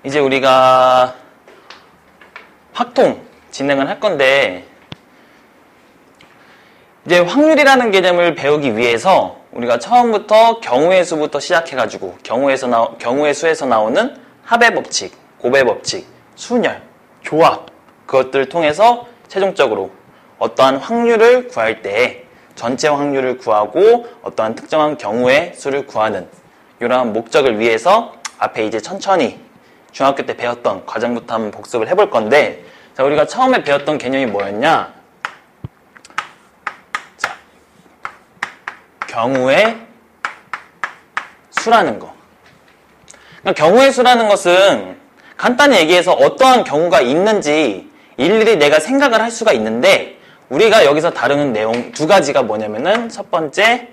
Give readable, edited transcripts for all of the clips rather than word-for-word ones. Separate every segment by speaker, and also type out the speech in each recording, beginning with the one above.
Speaker 1: 이제 우리가 확통 진행을 할 건데, 이제 확률이라는 개념을 배우기 위해서 우리가 처음부터 경우의 수부터 시작해가지고 경우의 수에서 나오는 합의 법칙, 곱의 법칙, 순열, 조합, 그것들을 통해서 최종적으로 어떠한 확률을 구할 때 전체 확률을 구하고 어떠한 특정한 경우의 수를 구하는 이러한 목적을 위해서 앞에 이제 천천히 중학교 때 배웠던 과정부터 한번 복습을 해볼 건데, 자, 우리가 처음에 배웠던 개념이 뭐였냐? 자, 경우의 수라는 거. 그러니까 경우의 수라는 것은 간단히 얘기해서 어떠한 경우가 있는지 일일이 내가 생각을 할 수가 있는데, 우리가 여기서 다루는 내용 두 가지가 뭐냐면은 첫 번째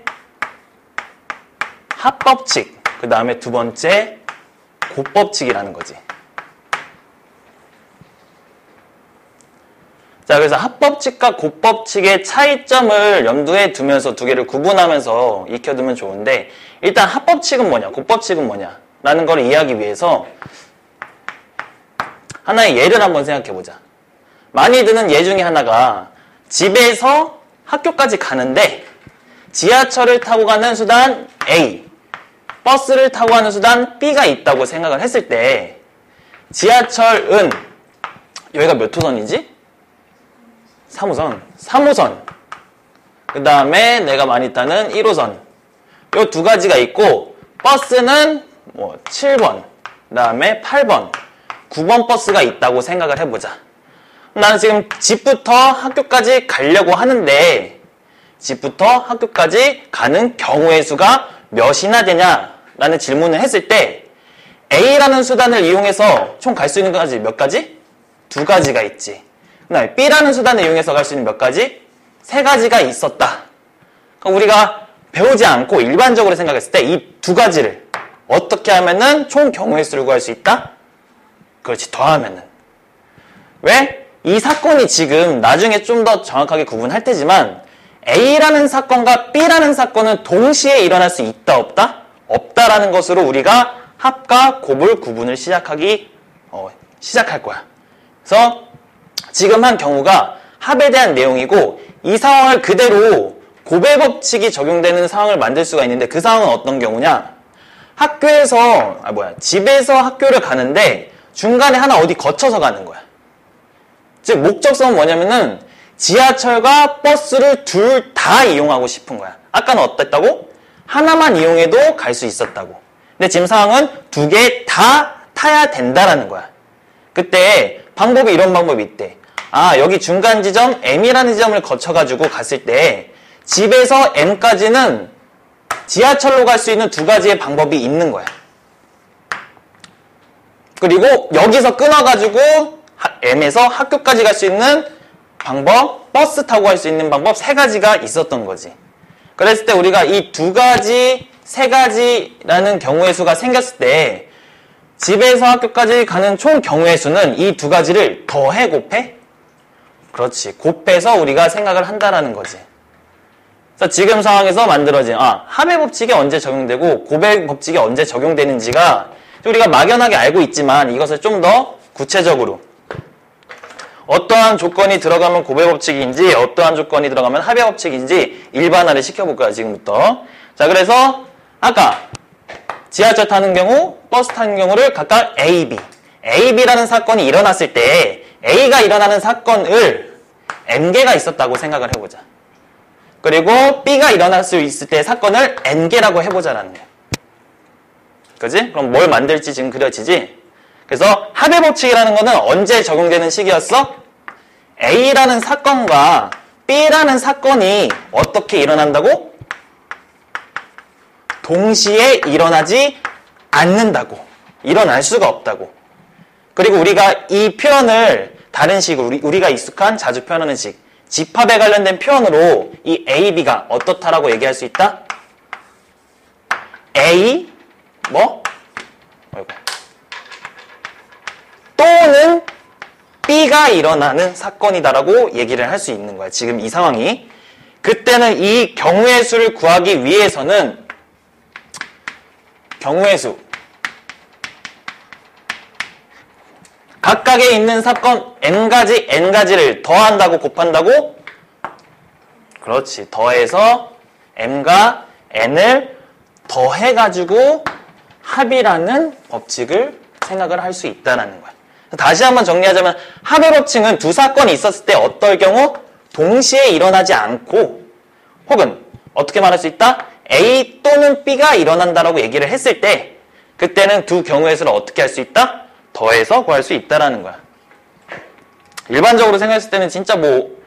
Speaker 1: 합법칙, 그 다음에 두 번째 곱법칙이라는 거지. 자, 그래서 합법칙과 곱법칙의 차이점을 염두에 두면서 두 개를 구분하면서 익혀두면 좋은데, 일단 합법칙은 뭐냐, 곱법칙은 뭐냐 라는 걸 이해하기 위해서 하나의 예를 한번 생각해보자. 많이 드는 예 중에 하나가 집에서 학교까지 가는데 지하철을 타고 가는 수단 A, 버스를 타고 가는 수단 B가 있다고 생각을 했을 때, 지하철은 여기가 몇 호선이지? 3호선. 그 다음에 내가 많이 타는 1호선. 요 두 가지가 있고, 버스는 뭐 7번, 그 다음에 8번, 9번 버스가 있다고 생각을 해보자. 나는 지금 집부터 학교까지 가려고 하는데, 집부터 학교까지 가는 경우의 수가 몇이나 되냐라는 질문을 했을 때, A라는 수단을 이용해서 총 갈 수 있는 가지 몇 가지? 두 가지가 있지. 그 다음에 B라는 수단을 이용해서 갈 수 있는 몇 가지? 세 가지가 있었다. 그러니까 우리가 배우지 않고 일반적으로 생각했을 때 이 두 가지를 어떻게 하면은 총 경우의 수를 구할 수 있다? 그렇지, 더하면은. 왜? 이 사건이 지금 나중에 좀 더 정확하게 구분할 테지만, A라는 사건과 B라는 사건은 동시에 일어날 수 있다, 없다? 없다라는 것으로 우리가 합과 곱을 구분을 시작할 거야. 그래서 지금 한 경우가 합에 대한 내용이고, 이 상황을 그대로 곱의 법칙이 적용되는 상황을 만들 수가 있는데, 그 상황은 어떤 경우냐? 집에서 학교를 가는데 중간에 하나 어디 거쳐서 가는 거야. 즉 목적성은 뭐냐면은 지하철과 버스를 둘 다 이용하고 싶은 거야. 아까는 어땠다고? 하나만 이용해도 갈 수 있었다고. 근데 지금 상황은 두 개 다 타야 된다라는 거야. 그때 방법이 이런 방법이 있대. 아, 여기 중간 지점 M이라는 지점을 거쳐가지고 갔을 때 집에서 M까지는 지하철로 갈 수 있는 두 가지의 방법이 있는 거야. 그리고 여기서 끊어가지고 M에서 학교까지 갈 수 있는 방법, 버스 타고 갈 수 있는 방법 세 가지가 있었던 거지. 그랬을 때 우리가 이 두 가지, 세 가지라는 경우의 수가 생겼을 때 집에서 학교까지 가는 총 경우의 수는 이 두 가지를 더해 곱해? 그렇지. 곱해서 우리가 생각을 한다라는 거지. 그래서 지금 상황에서 만들어진 합의 법칙이 언제 적용되고 곱의 법칙이 언제 적용되는지가 우리가 막연하게 알고 있지만, 이것을 좀 더 구체적으로 어떠한 조건이 들어가면 곱의 법칙인지 어떠한 조건이 들어가면 합의 법칙인지 일반화를 시켜볼 거야, 지금부터. 자, 그래서 아까 지하철 타는 경우, 버스 타는 경우를 각각 A, B. A, B라는 사건이 일어났을 때 A가 일어나는 사건을 N개가 있었다고 생각을 해보자. 그리고 B가 일어날 수 있을 때 사건을 N개라고 해보자라는 거야. 그지? 그럼 뭘 만들지 지금 그려지지? 그래서 합의 법칙이라는 거는 언제 적용되는 시기였어? A라는 사건과 B라는 사건이 어떻게 일어난다고? 동시에 일어나지 않는다고. 일어날 수가 없다고. 그리고 우리가 이 표현을 다른 식으로 우리가 익숙한 자주 표현하는 식, 집합에 관련된 표현으로 이 A, B가 어떻다라고 얘기할 수 있다? A 또는 B가 일어나는 사건이다라고 얘기를 할 수 있는 거야. 지금 이 상황이. 그때는 이 경우의 수를 구하기 위해서는 경우의 수 각각에 있는 사건 n가지를 더한다고 곱한다고? 그렇지. 더해서 m과 n을 더해가지고 합이라는 법칙을 생각을 할 수 있다는 거야. 다시 한번 정리하자면 합의 법칙은 두 사건이 있었을 때 어떨 경우 동시에 일어나지 않고 혹은 어떻게 말할 수 있다? A 또는 B가 일어난다라고 얘기를 했을 때 그때는 두 경우의 수를 어떻게 할 수 있다? 더해서 구할 수 있다라는 거야. 일반적으로 생각했을 때는 진짜 뭐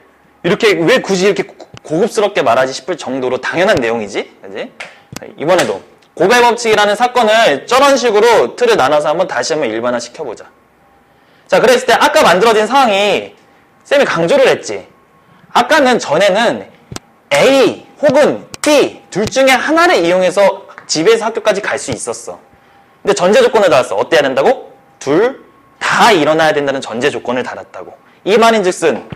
Speaker 1: 이렇게 왜 굳이 이렇게 고급스럽게 말하지 싶을 정도로 당연한 내용이지. 그지? 이번에도 고배 법칙이라는 사건을 저런 식으로 틀을 나눠서 한번 다시 한번 일반화 시켜보자. 자, 그랬을 때 아까 만들어진 상황이 쌤이 강조를 했지. 아까는 전에는 A 혹은 B 둘 중에 하나를 이용해서 집에서 학교까지 갈 수 있었어. 근데 전제 조건을 달았어. 어때야 된다고? 둘 다 일어나야 된다는 전제 조건을 달았다고. 이 말인즉슨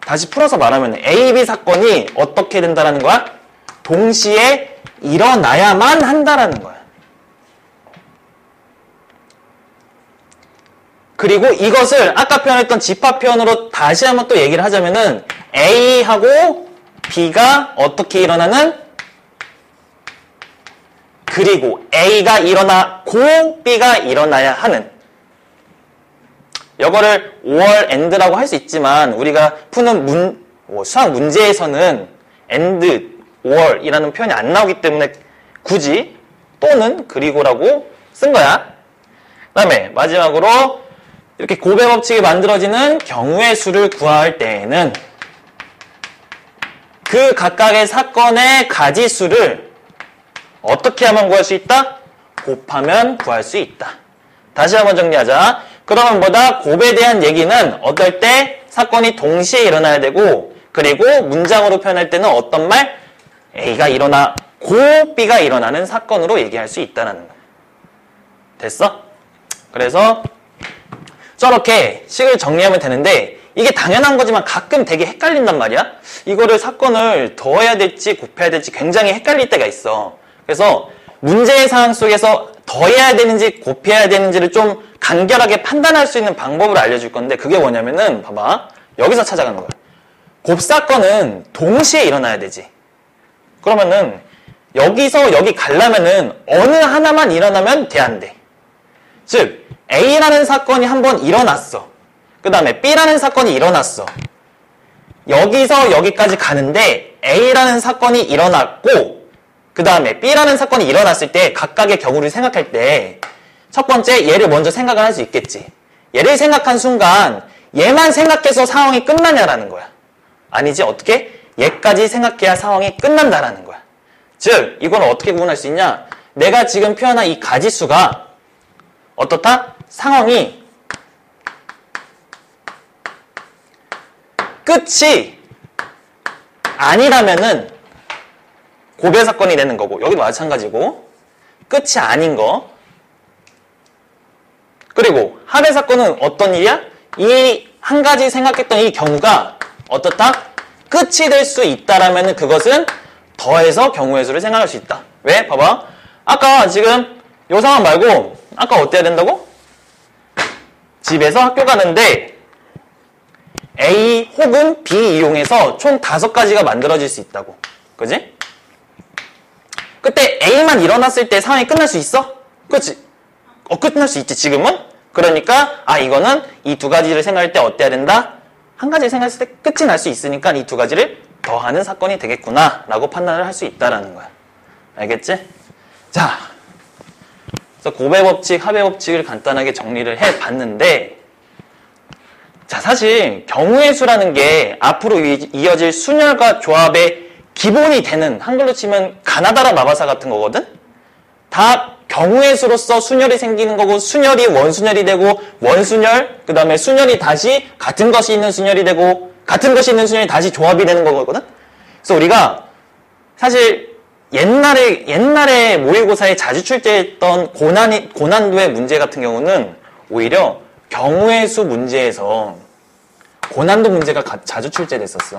Speaker 1: 다시 풀어서 말하면 A, B 사건이 어떻게 된다는 거야? 동시에 일어나야만 한다라는 거야. 그리고 이것을 아까 표현했던 집합 표현으로 다시 한번 또 얘기를 하자면은 A하고 B가 어떻게 일어나는? 그리고 A가 일어나고 B가 일어나야 하는. 이거를 5월 and라고 할 수 있지만 우리가 푸는 수학 문제에서는 and, 5월이라는 표현이 안 나오기 때문에 굳이 또는 그리고라고 쓴 거야. 그 다음에 마지막으로 이렇게 고배 법칙이 만들어지는 경우의 수를 구할 때에는 그 각각의 사건의 가지수를 어떻게 하면 구할 수 있다? 곱하면 구할 수 있다. 다시 한번 정리하자. 그러면 뭐다? 곱에 대한 얘기는 어떨 때 사건이 동시에 일어나야 되고 그리고 문장으로 표현할 때는 어떤 말? A가 일어나고 B가 일어나는 사건으로 얘기할 수 있다는 거야. 됐어? 그래서 저렇게 식을 정리하면 되는데 이게 당연한 거지만 가끔 되게 헷갈린단 말이야. 이거를 사건을 더해야 될지 곱해야 될지 굉장히 헷갈릴 때가 있어. 그래서 문제의 상황 속에서 더해야 되는지 곱해야 되는지를 좀 간결하게 판단할 수 있는 방법을 알려줄 건데 그게 뭐냐면은 봐봐. 여기서 찾아가는 거야. 곱사건은 동시에 일어나야 되지. 그러면은 여기서 여기 가려면은 어느 하나만 일어나면 돼, 안 돼? 즉 A라는 사건이 한번 일어났어. 그 다음에 B라는 사건이 일어났어. 여기서 여기까지 가는데 A라는 사건이 일어났고 그 다음에 B라는 사건이 일어났을 때 각각의 경우를 생각할 때 첫 번째 얘를 먼저 생각을 할 수 있겠지. 얘를 생각한 순간 얘만 생각해서 상황이 끝나냐라는 거야. 아니지. 어떻게? 얘까지 생각해야 상황이 끝난다라는 거야. 즉 이건 어떻게 구분할 수 있냐? 내가 지금 표현한 이 가지수가 어떻다? 상황이 끝이 아니라면은 고배 사건이 되는 거고 여기도 마찬가지고 끝이 아닌 거. 그리고 합의 사건은 어떤 일이야? 이 한 가지 생각했던 이 경우가 어떻다? 끝이 될 수 있다라면은 그것은 더해서 경우의 수를 생각할 수 있다. 왜? 봐봐. 아까 지금 요 상황 말고 아까 어때야 된다고? 집에서 학교 가는데 A 혹은 B 이용해서 총 5가지가 만들어질 수 있다고. 그지? 그때 A만 일어났을 때 상황이 끝날 수 있어? 그치? 끝날 수 있지 지금은? 그러니까 이거는 이 2가지를 생각할 때 어때야 된다? 한 가지 생각했을 때 끝이 날 수 있으니까 이 2가지를 더하는 사건이 되겠구나 라고 판단을 할 수 있다라는 거야. 알겠지? 자, 그래서 고배 법칙, 합의 법칙을 간단하게 정리를 해봤는데 자, 사실 경우의 수라는 게 앞으로 이어질 순열과 조합의 기본이 되는 한글로 치면 가나다라 마바사 같은 거거든? 다 경우의 수로서 순열이 생기는 거고 순열이 원순열이 되고 원순열, 그 다음에 순열이 다시 같은 것이 있는 순열이 되고 같은 것이 있는 순열이 다시 조합이 되는 거거든? 그래서 우리가 사실 옛날에 모의고사에 자주 출제했던 고난도의 문제 같은 경우는 오히려 경우의 수 문제에서 고난도 문제가 자주 출제됐었어.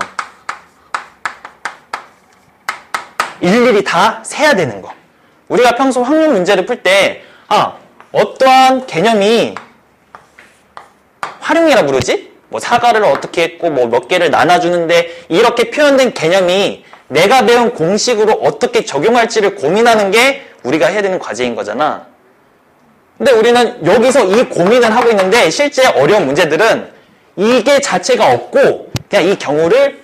Speaker 1: 일일이 다 세야 되는 거. 우리가 평소 확률 문제를 풀 때 어떠한 개념이 활용이라 부르지? 뭐 사과를 어떻게 했고 뭐 몇 개를 나눠주는데 이렇게 표현된 개념이 내가 배운 공식으로 어떻게 적용할지를 고민하는 게 우리가 해야 되는 과제인 거잖아. 근데 우리는 여기서 이 고민을 하고 있는데 실제 어려운 문제들은 이게 자체가 없고 그냥 이 경우를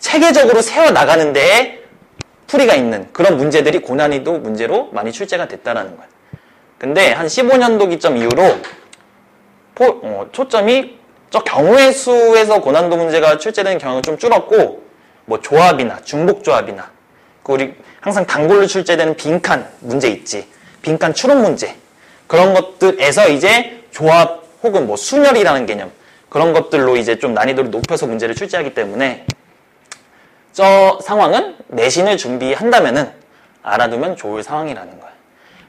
Speaker 1: 체계적으로 세워나가는 데에 풀이가 있는 그런 문제들이 고난이도 문제로 많이 출제가 됐다라는 거야. 근데 한 15년도 기점 이후로 초점이 저 경우의 수에서 고난도 문제가 출제되는 경우가 좀 줄었고 뭐 조합이나 중복조합이나 우리 항상 단골로 출제되는 빈칸 문제 있지. 빈칸 추론 문제. 그런 것들에서 이제 조합 혹은 뭐 순열이라는 개념 그런 것들로 이제 좀 난이도를 높여서 문제를 출제하기 때문에 저 상황은 내신을 준비한다면은 알아두면 좋을 상황이라는 거야.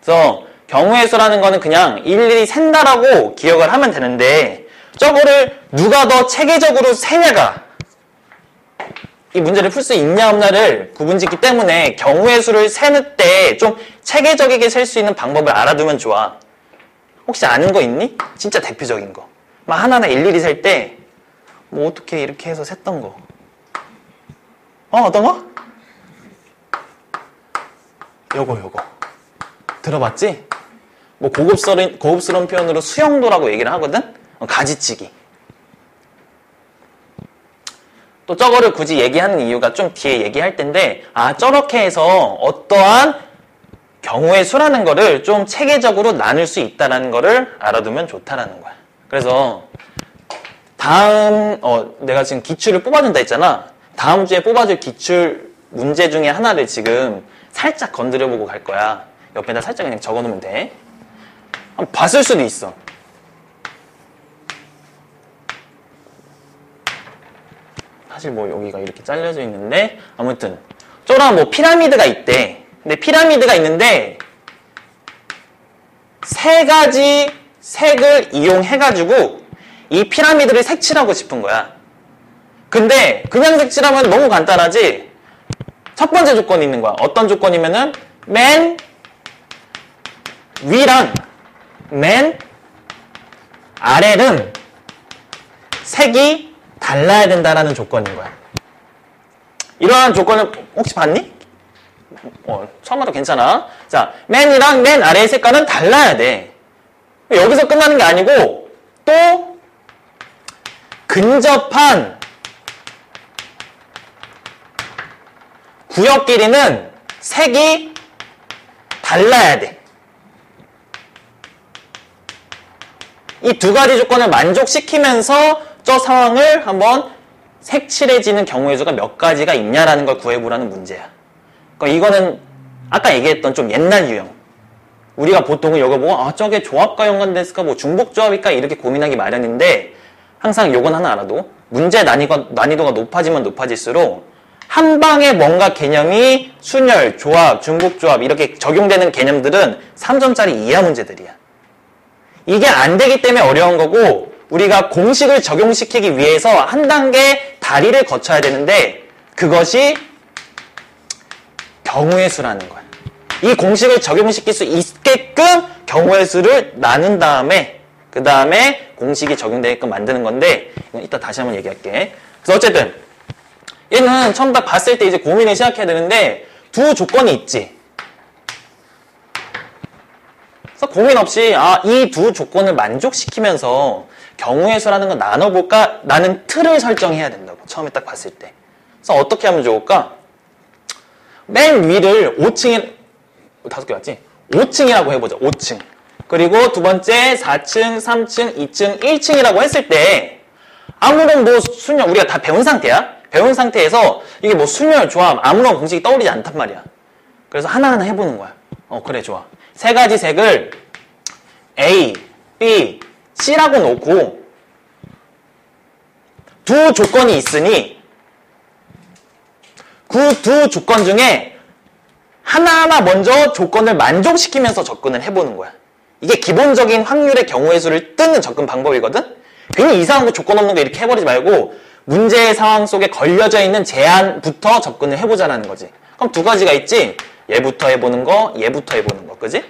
Speaker 1: 그래서 경우의 수라는 거는 그냥 일일이 센다라고 기억을 하면 되는데 저거를 누가 더 체계적으로 세냐가 이 문제를 풀 수 있냐 없냐를 구분짓기 때문에 경우의 수를 세는 때 좀 체계적이게 셀 수 있는 방법을 알아두면 좋아. 혹시 아는 거 있니? 진짜 대표적인 거. 막 하나하나 일일이 셀 때 뭐 어떻게 이렇게 해서 셌던 거. 어떤 거? 요거. 들어봤지? 뭐 고급스러운 표현으로 수영도라고 얘기를 하거든? 가지치기. 또 저거를 굳이 얘기하는 이유가 좀 뒤에 얘기할 텐데 저렇게 해서 어떠한 경우의 수라는 거를 좀 체계적으로 나눌 수 있다는 거를 알아두면 좋다라는 거야. 그래서 다음 내가 지금 기출을 뽑아준다 했잖아. 다음 주에 뽑아줄 기출 문제 중에 하나를 지금 살짝 건드려보고 갈 거야. 옆에다 살짝 그냥 적어놓으면 돼. 한번 봤을 수도 있어. 사실 뭐 여기가 이렇게 잘려져 있는데 아무튼 저랑 뭐 피라미드가 있대. 근데 피라미드가 있는데 세 가지 색을 이용해가지고 이 피라미드를 색칠하고 싶은 거야. 근데 그냥 색칠하면 너무 간단하지. 첫 번째 조건이 있는 거야. 어떤 조건이면은 맨 위랑 맨 아래는 색이 달라야 된다라는 조건인 거야. 이러한 조건을 혹시 봤니? 처음 봐도 괜찮아. 자, 맨이랑 맨 아래의 색깔은 달라야 돼. 여기서 끝나는 게 아니고 또 근접한 구역끼리는 색이 달라야 돼. 이 두 가지 조건을 만족시키면서 저 상황을 한번 색칠해지는 경우의 수가 몇 가지가 있냐라는 걸 구해보라는 문제야. 그러니까 이거는 아까 얘기했던 좀 옛날 유형. 우리가 보통은 이거 보고 저게 조합과 연관됐을까 뭐 중복조합일까 이렇게 고민하기 마련인데 항상 요건 하나 알아도 문제 난이도가 높아지면 높아질수록 한 방에 뭔가 개념이 순열, 조합, 중복조합 이렇게 적용되는 개념들은 3점짜리 이하 문제들이야. 이게 안 되기 때문에 어려운 거고 우리가 공식을 적용시키기 위해서 한 단계 다리를 거쳐야 되는데 그것이 경우의 수라는 거야. 이 공식을 적용시킬 수 있게끔 경우의 수를 나눈 다음에 그 다음에 공식이 적용되게끔 만드는 건데 이따 다시 한번 얘기할게. 그래서 어쨌든 얘는 처음 딱 봤을 때 이제 고민을 시작해야 되는데 두 조건이 있지. 그래서 고민 없이 이 두 조건을 만족시키면서 경우의 수라는 거 나눠볼까? 라는 틀을 설정해야 된다고. 처음에 딱 봤을 때. 그래서 어떻게 하면 좋을까? 맨 위를 5층에 5개 맞지? 5층이라고 해보자. 5층. 그리고 두 번째 4층, 3층, 2층, 1층이라고 했을 때 아무런 뭐 순열 우리가 다 배운 상태야. 배운 상태에서 이게 뭐 순열, 조합 아무런 공식이 떠오르지 않단 말이야. 그래서 하나하나 해보는 거야. 그래 좋아. 세 가지 색을 A, B, C라고 놓고 두 조건이 있으니 그 두 조건 중에 하나하나 먼저 조건을 만족시키면서 접근을 해보는 거야. 이게 기본적인 확률의 경우의 수를 뜨는 접근 방법이거든? 괜히 이상한 거 조건 없는 거 이렇게 해버리지 말고 문제의 상황 속에 걸려져 있는 제안부터 접근을 해보자라는 거지. 그럼 두 가지가 있지? 얘부터 해보는 거, 얘부터 해보는 거. 그지?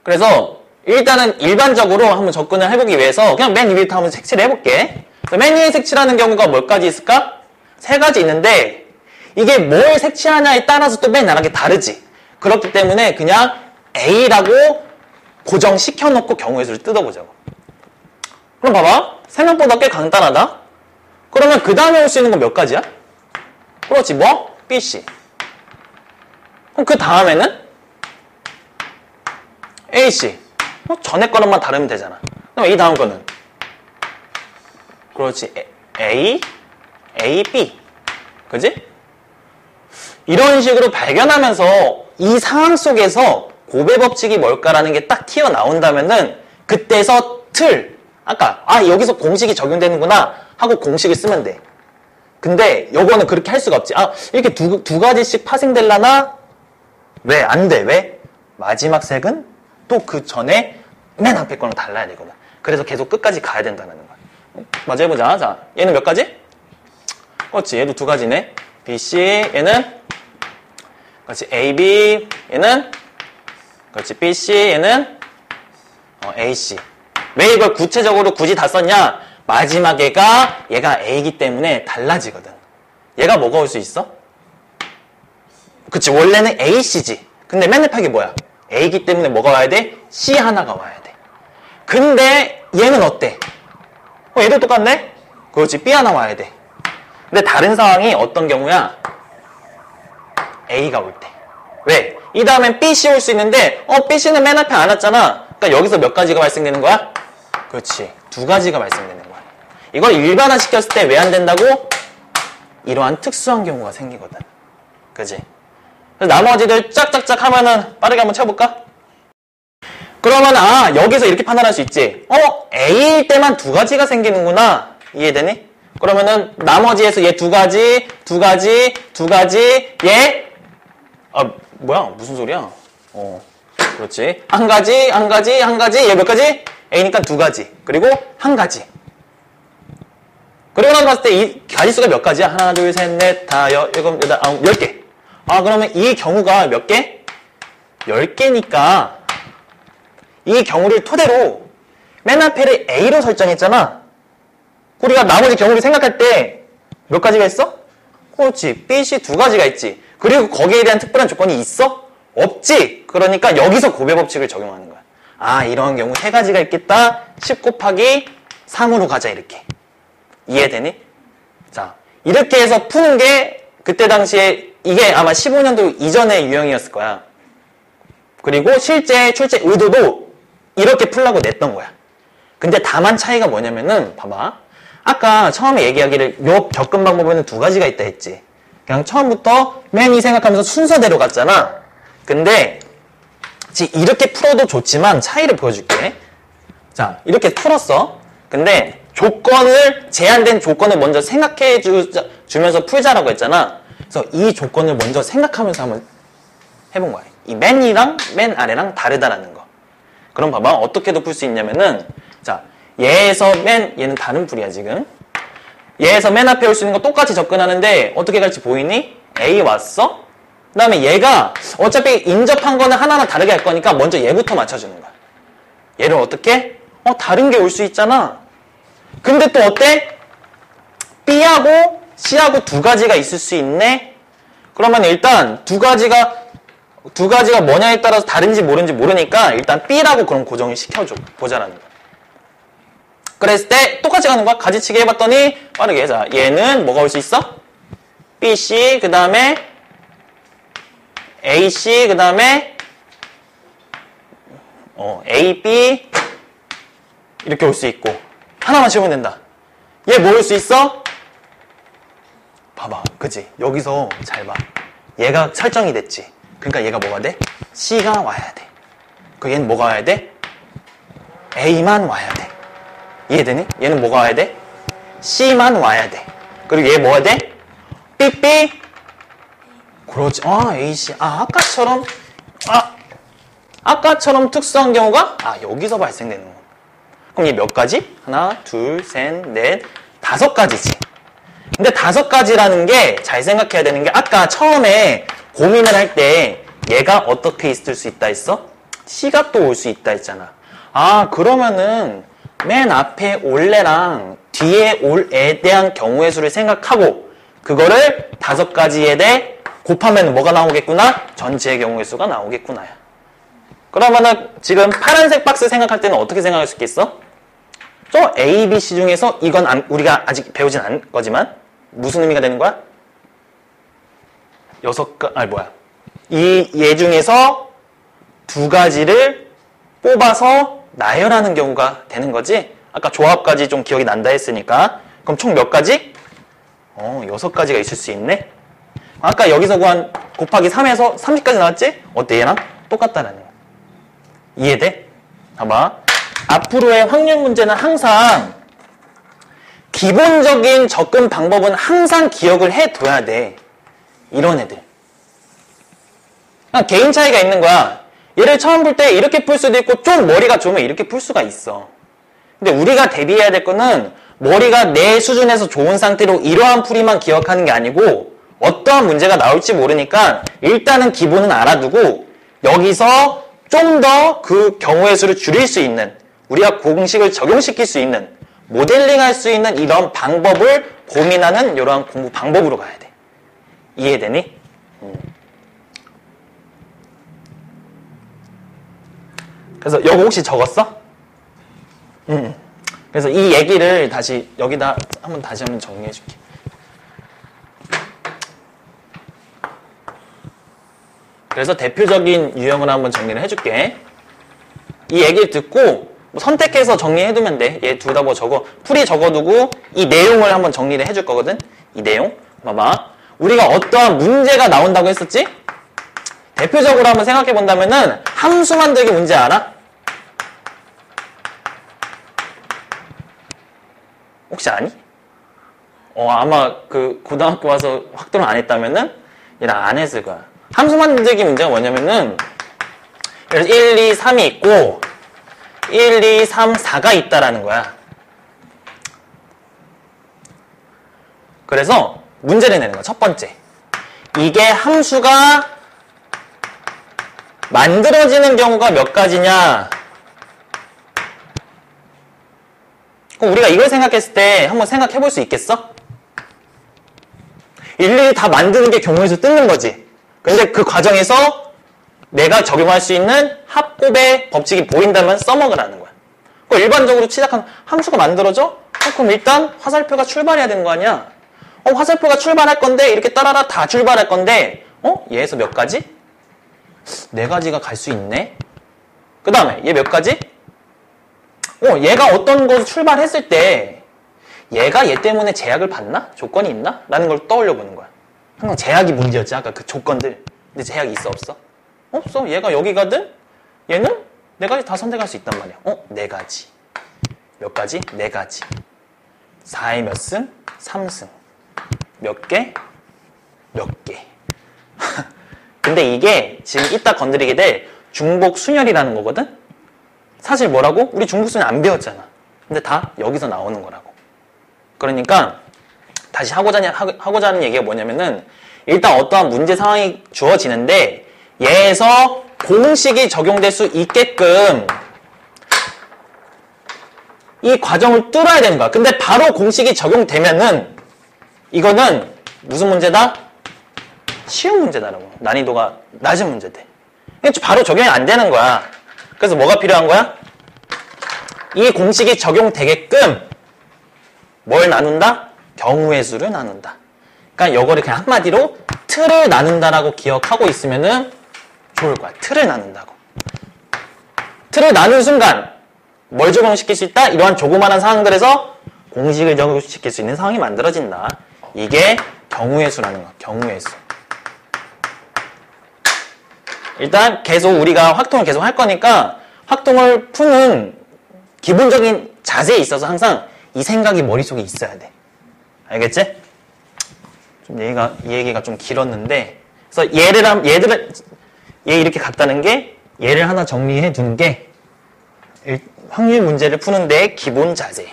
Speaker 1: 그래서 일단은 일반적으로 한번 접근을 해보기 위해서 그냥 맨 위부터 한번 색칠을 해볼게. 맨 위에 색칠하는 경우가 몇 가지 있을까? 3가지 있는데 이게 뭘 색칠하냐에 따라서 또 맨 나라게 다르지. 그렇기 때문에 그냥 A라고 고정시켜놓고 경우의 수를 뜯어보자고. 그럼 봐봐. 생각보다 꽤 간단하다. 그러면 그 다음에 올 수 있는 건 몇 가지야? 그렇지, 뭐? B, C. 그럼 그 다음에는 A, C. 전에 거랑만 다르면 되잖아. 그럼 이 다음 거는? 그렇지, A, A, B. 그지? 이런 식으로 발견하면서 이 상황 속에서 고배 법칙이 뭘까라는 게 딱 튀어나온다면은 그때서 아까 여기서 공식이 적용되는구나 하고 공식을 쓰면 돼. 근데 요거는 그렇게 할 수가 없지. 이렇게 두 가지씩 파생될라나? 왜? 안 돼. 왜? 마지막 색은 또 그 전에 맨 앞에 거랑 달라야 되거든. 그래서 계속 끝까지 가야 된다는 거야. 맞아, 해보자. 자, 얘는 몇 가지? 그렇지, 얘도 2가지네. B, C, 얘는 그렇지, A, B, 얘는 그렇지, B, C, 얘는 A, C. 왜 이걸 구체적으로 굳이 다 썼냐? 마지막 얘가 A이기 때문에 달라지거든. 얘가 뭐가 올 수 있어? 그치, 원래는 A, C지. 근데 맨 앞에 뭐야? A이기 때문에 뭐가 와야 돼? C 하나가 와야 돼. 근데 얘는 어때? 얘도 똑같네? 그렇지, B 하나 와야 돼. 근데 다른 상황이 어떤 경우야? A가 올 때. 왜? 이 다음엔 B, C 올 수 있는데 B, C는 맨 앞에 안 왔잖아. 그러니까 여기서 몇 가지가 발생되는 거야? 그렇지, 2가지가 발생되는 거야. 이걸 일반화 시켰을 때 왜 안 된다고? 이러한 특수한 경우가 생기거든. 그지? 그래서 나머지들 짝짝짝 하면은 빠르게 한번 쳐볼까? 그러면 여기서 이렇게 판단할 수 있지. A일 때만 2가지가 생기는구나. 이해되니? 그러면은 나머지에서 얘 2가지, 2가지, 2가지, 얘 뭐야? 무슨 소리야? 그렇지. 한 가지, 한 가지, 한 가지, 얘 몇 가지? A니까 2가지. 그리고 한 가지. 그리고 나서 봤을 때 이 가지수가 몇 가지야? 하나, 둘, 셋, 넷, 다, 일곱, 여덟, 아홉, 10개. 그러면 이 경우가 몇 개? 10개니까 이 경우를 토대로 맨 앞에를 A로 설정했잖아. 우리가 나머지 경우를 생각할 때 몇 가지가 있어? 그렇지. B, C 2가지가 있지. 그리고 거기에 대한 특별한 조건이 있어? 없지. 그러니까 여기서 고배 법칙을 적용하는 거야. 이런 경우 3가지가 있겠다. 10 곱하기 3으로 가자, 이렇게. 이해되니? 자, 이렇게 해서 푸는 게 그때 당시에 이게 아마 15년도 이전의 유형이었을 거야. 그리고 실제 출제 의도도 이렇게 풀라고 냈던 거야. 근데 다만 차이가 뭐냐면은 봐봐. 아까 처음에 얘기하기를 요 접근 방법에는 2가지가 있다 했지. 그냥 처음부터 맨 위 생각하면서 순서대로 갔잖아. 근데 이렇게 풀어도 좋지만 차이를 보여줄게. 자, 이렇게 풀었어. 근데 제한된 조건을 먼저 생각해 주면서 풀자라고 했잖아. 그래서 이 조건을 먼저 생각하면서 한번 해본 거야. 이 맨 위랑 맨 아래랑 다르다라는 거. 그럼 봐봐. 어떻게도 풀 수 있냐면은, 자, 얘는 다른 풀이야, 지금. 얘에서 맨 앞에 올 수 있는 거 똑같이 접근하는데, 어떻게 갈지 보이니? A 왔어? 그 다음에 얘가, 어차피 인접한 거는 하나하나 다르게 할 거니까 먼저 얘부터 맞춰주는 거야. 얘를 어떻게? 다른 게 올 수 있잖아. 근데 또 어때? B하고 C하고 2가지가 있을 수 있네? 그러면 일단 2가지가 뭐냐에 따라서 다른지 모르는지 모르니까 일단 B라고 그럼 고정을 시켜줘. 보자라는 거야. 그랬을 때 똑같이 가는 거야. 가지치기 해봤더니 빠르게. 자, 얘는 뭐가 올 수 있어? B, C, 그 다음에 A, C, 그 다음에 A, B 이렇게 올 수 있고 하나만 채우면 된다. 얘 뭐 올 수 있어? 봐봐. 그치? 여기서 잘 봐. 얘가 설정이 됐지. 그러니까 얘가 뭐가 돼? C가 와야 돼. 그 얘는 뭐가 와야 돼? A만 와야 돼. 이해되니? 얘는 뭐가 와야 돼? C만 와야 돼. 그리고 얘 뭐가 돼? 삐삐. 그렇지. A, C. 아까처럼 특수한 경우가 여기서 발생되는 거. 그럼 얘 몇 가지? 하나, 둘, 셋, 넷, 5가지지. 근데 5가지라는 게 잘 생각해야 되는 게 아까 처음에 고민을 할 때 얘가 어떻게 있을 수 있다 했어? C가 또 올 수 있다 했잖아. 아, 그러면은 맨 앞에 올레랑 뒤에 올에 대한 경우의 수를 생각하고 그거를 5가지에 대해 곱하면 뭐가 나오겠구나? 전체의 경우의 수가 나오겠구나. 그러면은 지금 파란색 박스 생각할 때는 어떻게 생각할 수 있겠어? 저 A, B, C 중에서 이건 우리가 아직 배우진 않은 거지만 무슨 의미가 되는 거야? 이 얘 중에서 2가지를 뽑아서 나열하는 경우가 되는 거지? 아까 조합까지 좀 기억이 난다 했으니까. 그럼 총 몇 가지? 6가지가 있을 수 있네? 아까 여기서 구한 곱하기 3에서 30까지 나왔지? 어때? 얘랑 똑같다라는 거야. 이해돼? 봐봐. 앞으로의 확률 문제는 항상 기본적인 접근 방법은 항상 기억을 해둬야 돼. 이런 애들. 그냥 개인 차이가 있는 거야. 얘를 처음 볼 때 이렇게 풀 수도 있고 좀 머리가 좋으면 이렇게 풀 수가 있어. 근데 우리가 대비해야 될 거는 머리가 내 수준에서 좋은 상태로 이러한 풀이만 기억하는 게 아니고 어떠한 문제가 나올지 모르니까 일단은 기본은 알아두고 여기서 좀 더 그 경우의 수를 줄일 수 있는 우리가 공식을 적용시킬 수 있는 모델링할 수 있는 이런 방법을 고민하는 이러한 공부 방법으로 가야 돼. 이해되니? 그래서 이거 혹시 적었어? 그래서 이 얘기를 다시 여기다 다시 한번 정리해 줄게. 그래서 대표적인 유형을 한번 정리를 해줄게. 이 얘기를 듣고 뭐 선택해서 정리해두면 돼. 얘 둘 다 뭐 적어. 풀이 적어두고 이 내용을 한번 정리를 해줄 거거든. 이 내용. 봐봐. 우리가 어떠한 문제가 나온다고 했었지? 대표적으로 한번 생각해 본다면은 함수 만들기 문제 알아? 혹시 아니? 아마 그 고등학교 와서 확대를 안 했다면은 얘랑 안 했을 거야. 함수 만들기 문제가 뭐냐면은 1, 2, 3이 있고 1, 2, 3, 4가 있다라는 거야. 그래서 문제를 내는 거야. 첫 번째. 이게 함수가 만들어지는 경우가 몇 가지냐? 그럼 우리가 이걸 생각했을 때 한번 생각해 볼 수 있겠어? 일일이 다 만드는 게 경우의 수 뜯는 거지. 근데 그 과정에서 내가 적용할 수 있는 합곱의 법칙이 보인다면 써먹으라는 거야. 일반적으로 시작한 함수가 만들어져? 그럼 일단 화살표가 출발해야 되는 거 아니야? 화살표가 출발할 건데 이렇게 따라라 다 출발할 건데 얘에서 몇 가지? 4가지가 갈 수 있네? 그 다음에 얘 몇 가지? 얘가 어떤 것을 출발했을 때 얘가 얘 때문에 제약을 받나? 조건이 있나? 라는 걸 떠올려 보는 거야. 항상 제약이 문제였지. 아까 그 조건들. 근데 제약이 있어 없어? 없어. 얘가 여기 가든 얘는 4가지 다 선택할 수 있단 말이야. 4가지. 몇 가지? 4가지. 4의 몇 승? 3승. 몇 개? 몇 개. 근데 이게 지금 이따 건드리게 될 중복순열이라는 거거든? 사실 뭐라고? 우리 중복순열 안 배웠잖아. 근데 다 여기서 나오는 거라고. 그러니까 다시 하고자 하는 얘기가 뭐냐면은 일단 어떠한 문제 상황이 주어지는데 얘에서 공식이 적용될 수 있게끔 이 과정을 뚫어야 되는 거야. 근데 바로 공식이 적용되면은 이거는 무슨 문제다? 쉬운 문제다라고. 난이도가 낮은 문제대. 바로 적용이 안 되는 거야. 그래서 뭐가 필요한 거야? 이 공식이 적용되게끔 뭘 나눈다? 경우의 수를 나눈다. 그러니까 이거를 그냥 한마디로 틀을 나눈다라고 기억하고 있으면은 좋을 거야. 틀을 나눈다고. 틀을 나눈 순간 뭘 적용시킬 수 있다? 이러한 조그마한 상황들에서 공식을 적용시킬 수 있는 상황이 만들어진다. 이게 경우의 수라는 거야. 경우의 수. 일단 계속 우리가 확통을 계속 할 거니까 확통을 푸는 기본적인 자세에 있어서 항상 이 생각이 머릿속에 있어야 돼. 알겠지? 좀 이 얘기가 좀 길었는데 그래서 얘 이렇게 갔다는 게 얘를 하나 정리해 두는 게 확률 문제를 푸는 데의 기본 자세.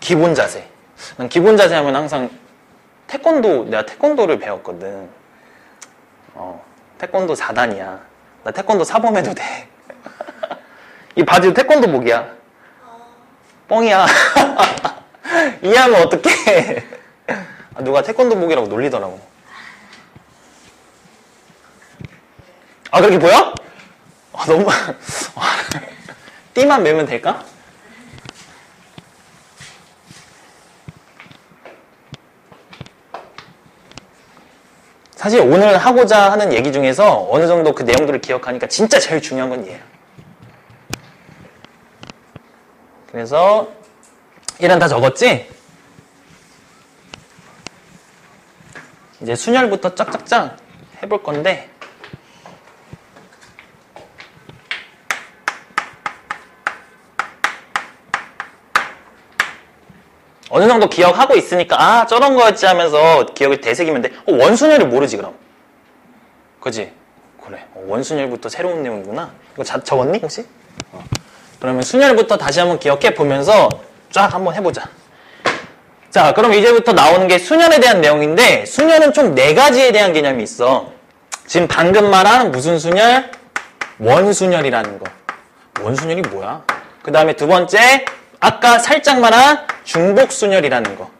Speaker 1: 기본 자세. 난 기본 자세 하면 항상 내가 태권도를 배웠거든. 태권도 4단이야. 나 태권도 사범해도 돼. 이 바지도 태권도복이야. 뻥이야. 이해하면 어떡해. 누가 태권도복이라고 놀리더라고. 아, 그렇게 보여? 너무 띠만 매면 될까? 사실 오늘 하고자 하는 얘기 중에서 어느 정도 그 내용들을 기억하니까 진짜 제일 중요한 건 얘예요. 그래서 이런 다 적었지? 이제 순열부터 짝짝짝 해볼 건데 어느 정도 기억하고 있으니까 저런 거였지 하면서 기억을 되새기면 돼. 원순열을 모르지 그럼. 그지? 그래. 원순열부터 새로운 내용이구나. 이거 적었니 혹시? 그러면 순열부터 다시 한번 기억해 보면서 쫙 한번 해보자. 자, 그럼 이제부터 나오는 게 순열에 대한 내용인데 순열은 총 4가지에 대한 개념이 있어. 지금 방금 말한 무슨 순열? 원순열이라는 거. 원순열이 뭐야? 그 다음에 두 번째 아까 살짝 말한 중복순열이라는 거.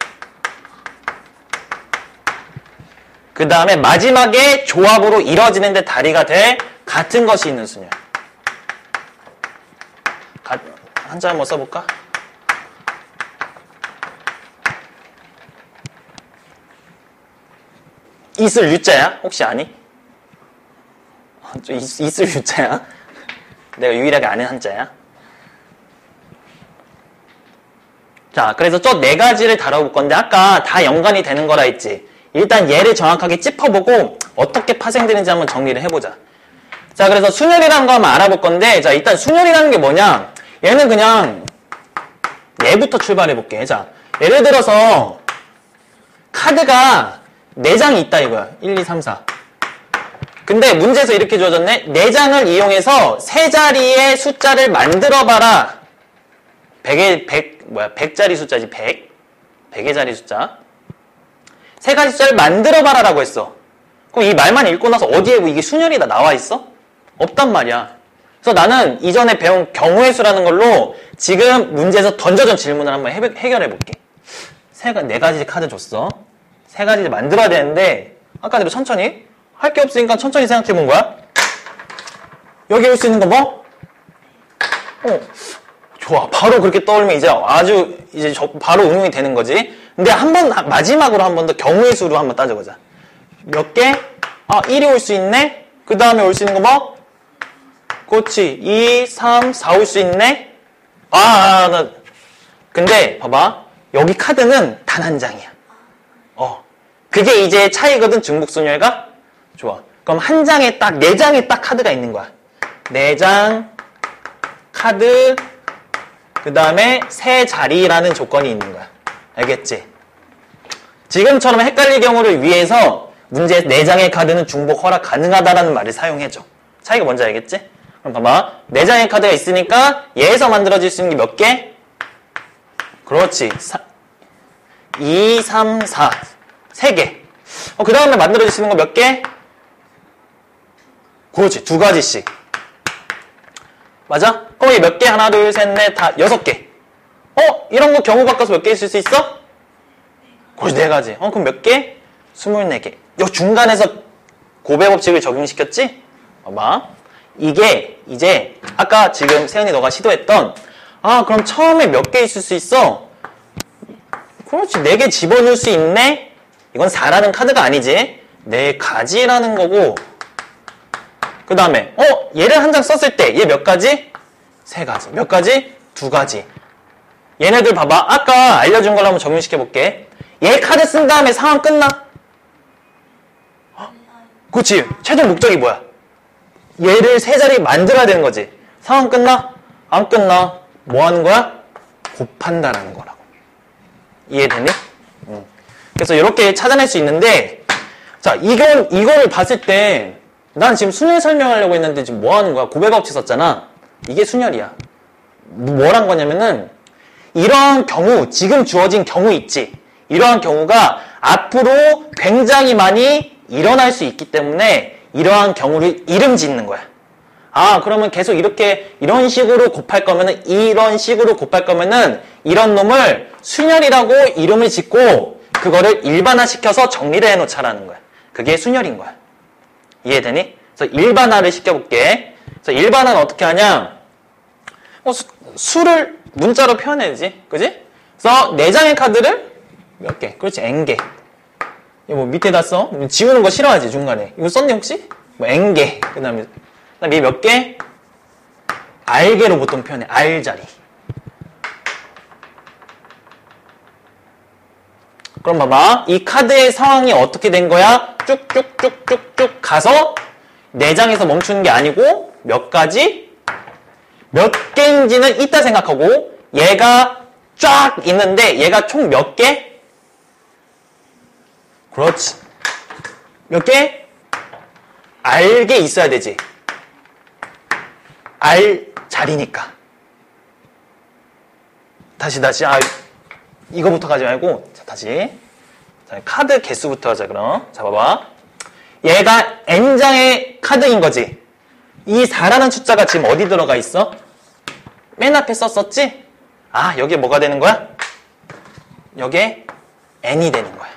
Speaker 1: 그 다음에 마지막에 조합으로 이뤄지는데 다리가 될 같은 것이 있는 순열. 한자 한번 써볼까? 있을 유자야? 혹시 아니? 있을 유자야? 내가 유일하게 아는 한자야? 자, 그래서 저 4가지를 다뤄볼 건데 아까 다 연관이 되는 거라 했지. 일단 얘를 정확하게 짚어보고 어떻게 파생되는지 한번 정리를 해보자. 자, 그래서 순열이라는 거 한번 알아볼 건데 자, 일단 순열이라는 게 뭐냐? 얘는 그냥 얘부터 출발해볼게. 자, 예를 들어서 카드가 4장이 있다 이거야. 1, 2, 3, 4. 근데 문제에서 이렇게 주어졌네. 4장을 이용해서 3자리의 숫자를 만들어봐라. 100자리 숫자지, 100. 100의 자리 숫자. 3가지 숫자를 만들어봐라 라고 했어. 그럼 이 말만 읽고 나서 어디에 이게 순열이다 나와 있어? 없단 말이야. 그래서 나는 이전에 배운 경우의 수라는 걸로 지금 문제에서 던져준 질문을 한번 해결해 볼게. 4가지 카드 줬어. 3가지를 만들어야 되는데 아까대로 천천히 할 게 없으니까 천천히 생각해 본 거야. 여기 올 수 있는 거 뭐? 좋아. 바로 그렇게 떠올리면 이제 바로 응용이 되는 거지. 근데 마지막으로 한 번 더 경우의 수로 한번 따져보자. 몇 개? 1이 올 수 있네? 그 다음에 올 수 있는 거 뭐? 그렇지. 2, 3, 4 올 수 있네? 근데 봐봐. 여기 카드는 단 한 장이야. 그게 이제 차이거든, 중복순열과? 좋아. 그럼 한 장에 딱, 4장에 딱 카드가 있는 거야. 4장, 카드, 그 다음에 3자리라는 조건이 있는 거야. 알겠지? 지금처럼 헷갈릴 경우를 위해서 문제 4장의 카드는 중복 허락 가능하다라는 말을 사용해줘. 차이가 뭔지 알겠지? 그럼 봐봐. 4장의 카드가 있으니까 얘에서 만들어질 수 있는 게 몇 개? 그렇지. 2, 3, 4. 3개. 그 다음에 만들어질 수 있는 거 몇 개? 그렇지. 2가지씩. 맞아? 그럼 이게 몇 개? 하나, 둘, 셋, 넷, 다 6개. 이런 거 경우 바꿔서 몇 개 있을 수 있어? 그렇지. 4가지. 그럼 몇 개? 24개. 요 중간에서 고배 법칙을 적용시켰지? 봐봐. 이게 이제 아까 지금 세연이 너가 시도했던 그럼 처음에 몇 개 있을 수 있어? 그렇지. 4개 집어넣을 수 있네? 이건 4라는 카드가 아니지. 4가지라는 거고 그 다음에 얘를 한 장 썼을 때 얘 몇 가지? 3가지. 몇 가지? 2가지. 얘네들 봐봐. 아까 알려준 걸로 한번 적용시켜 볼게. 얘 카드 쓴 다음에 상황 끝나? 그렇지. 최종 목적이 뭐야? 얘를 3자리 만들어야 되는 거지. 상황 끝나? 안 끝나. 뭐 하는 거야? 곱한다라는 거라고. 이해되니? 그래서 이렇게 찾아낼 수 있는데 자, 이거를 봤을 때 난 지금 순열 설명하려고 했는데 지금 뭐 하는 거야? 고백 법칙 썼잖아. 이게 순열이야. 뭐란 거냐면은 이런 경우, 지금 주어진 경우 있지. 이러한 경우가 앞으로 굉장히 많이 일어날 수 있기 때문에 이러한 경우를 이름 짓는 거야. 아, 그러면 계속 이런 식으로 곱할 거면은, 이런 놈을 순열이라고 이름을 짓고, 그거를 일반화시켜서 정리를 해놓자라는 거야. 그게 순열인 거야. 이해되니? 그래서 일반화를 시켜볼게. 그래서 일반화는 어떻게 하냐? 수를 문자로 표현해야지. 그지? 그래서 4장의 카드를 몇 개? 그렇지, N개. 이거 뭐 밑에다 써? 지우는 거 싫어하지, 중간에. 이거 썼니, 혹시? 뭐 N개. 그 다음에 이 몇 개? R개로 보통 표현해. R자리. 그럼 봐봐. 이 카드의 상황이 어떻게 된 거야? 쭉쭉쭉쭉쭉 가서 4장에서 멈추는 게 아니고 몇 가지? 몇 개인지는 이따 생각하고 얘가 쫙 있는데 얘가 총 몇 개? 그렇지. 몇 개? R개 있어야 되지. R 자리니까. 다시. 이거부터 가지 말고. 자, 다시. 자, 카드 개수부터 하자, 그럼. 자, 봐봐. 얘가 N장의 카드인 거지. 이 4라는 숫자가 지금 어디 들어가 있어? 맨 앞에 썼었지? 아, 여기에 뭐가 되는 거야? 여기에 N이 되는 거야.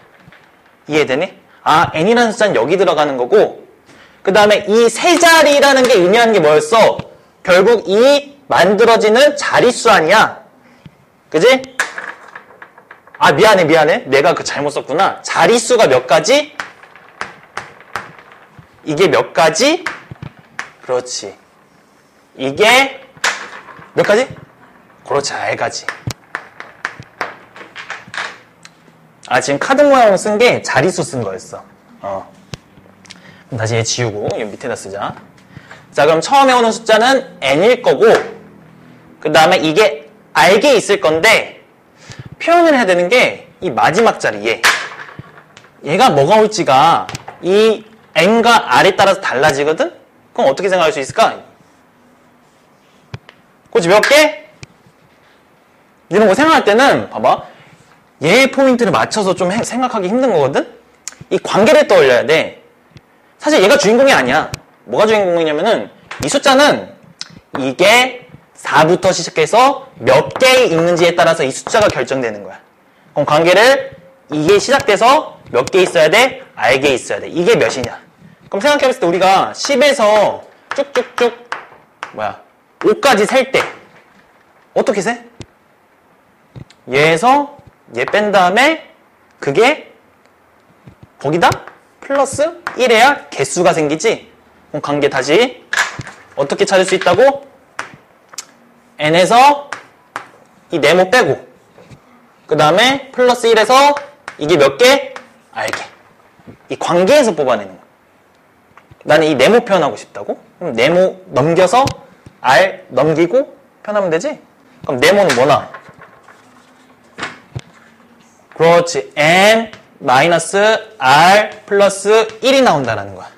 Speaker 1: 이해되니? 아, N이라는 숫자는 여기 들어가는 거고, 그 다음에 이 세 자리라는 게 의미하는 게 뭐였어? 결국 이 만들어지는 자릿수 아니야. 그지? 아, 미안해. 내가 잘못 썼구나. 자릿수가 몇 가지? 이게 몇 가지? 그렇지. 이게 몇 가지? 그렇지, R가지. 아, 지금 카드 모양을 쓴 게 자릿수 쓴 거였어. 그럼 다시 얘 지우고, 이 밑에다 쓰자. 자, 그럼 처음에 오는 숫자는 N일 거고, 그 다음에 이게 R개 있을 건데, 표현을 해야 되는 게 이 마지막 자리에 얘가 뭐가 올지가 이 N과 R에 따라서 달라지거든? 그럼 어떻게 생각할 수 있을까? 그렇지, 몇 개? 이런 거 생각할 때는 봐봐. 얘의 포인트를 맞춰서 좀 생각하기 힘든 거거든? 이 관계를 떠올려야 돼. 사실 얘가 주인공이 아니야. 뭐가 주인공이냐면은 이 숫자는 이게 4부터 시작해서 몇 개 있는지에 따라서 이 숫자가 결정되는 거야. 그럼 관계를 이게 시작돼서 몇 개 있어야 돼? R개 있어야 돼. 이게 몇이냐? 그럼 생각해봤을 때 우리가 10에서 쭉쭉쭉 5까지 셀 때 어떻게 세? 얘에서 얘 뺀 다음에 그게 거기다 플러스 1해야 개수가 생기지? 그럼 관계 다시 어떻게 찾을 수 있다고? N에서 이 네모 빼고 그 다음에 플러스 1에서 이게 몇 개? R개. 이 관계에서 뽑아내는 거야. 나는 이 네모 표현하고 싶다고? 그럼 네모 넘겨서 R 넘기고 표현하면 되지? 그럼 네모는 뭐나? 그렇지. N 마이너스 R 플러스 1이 나온다는 거야.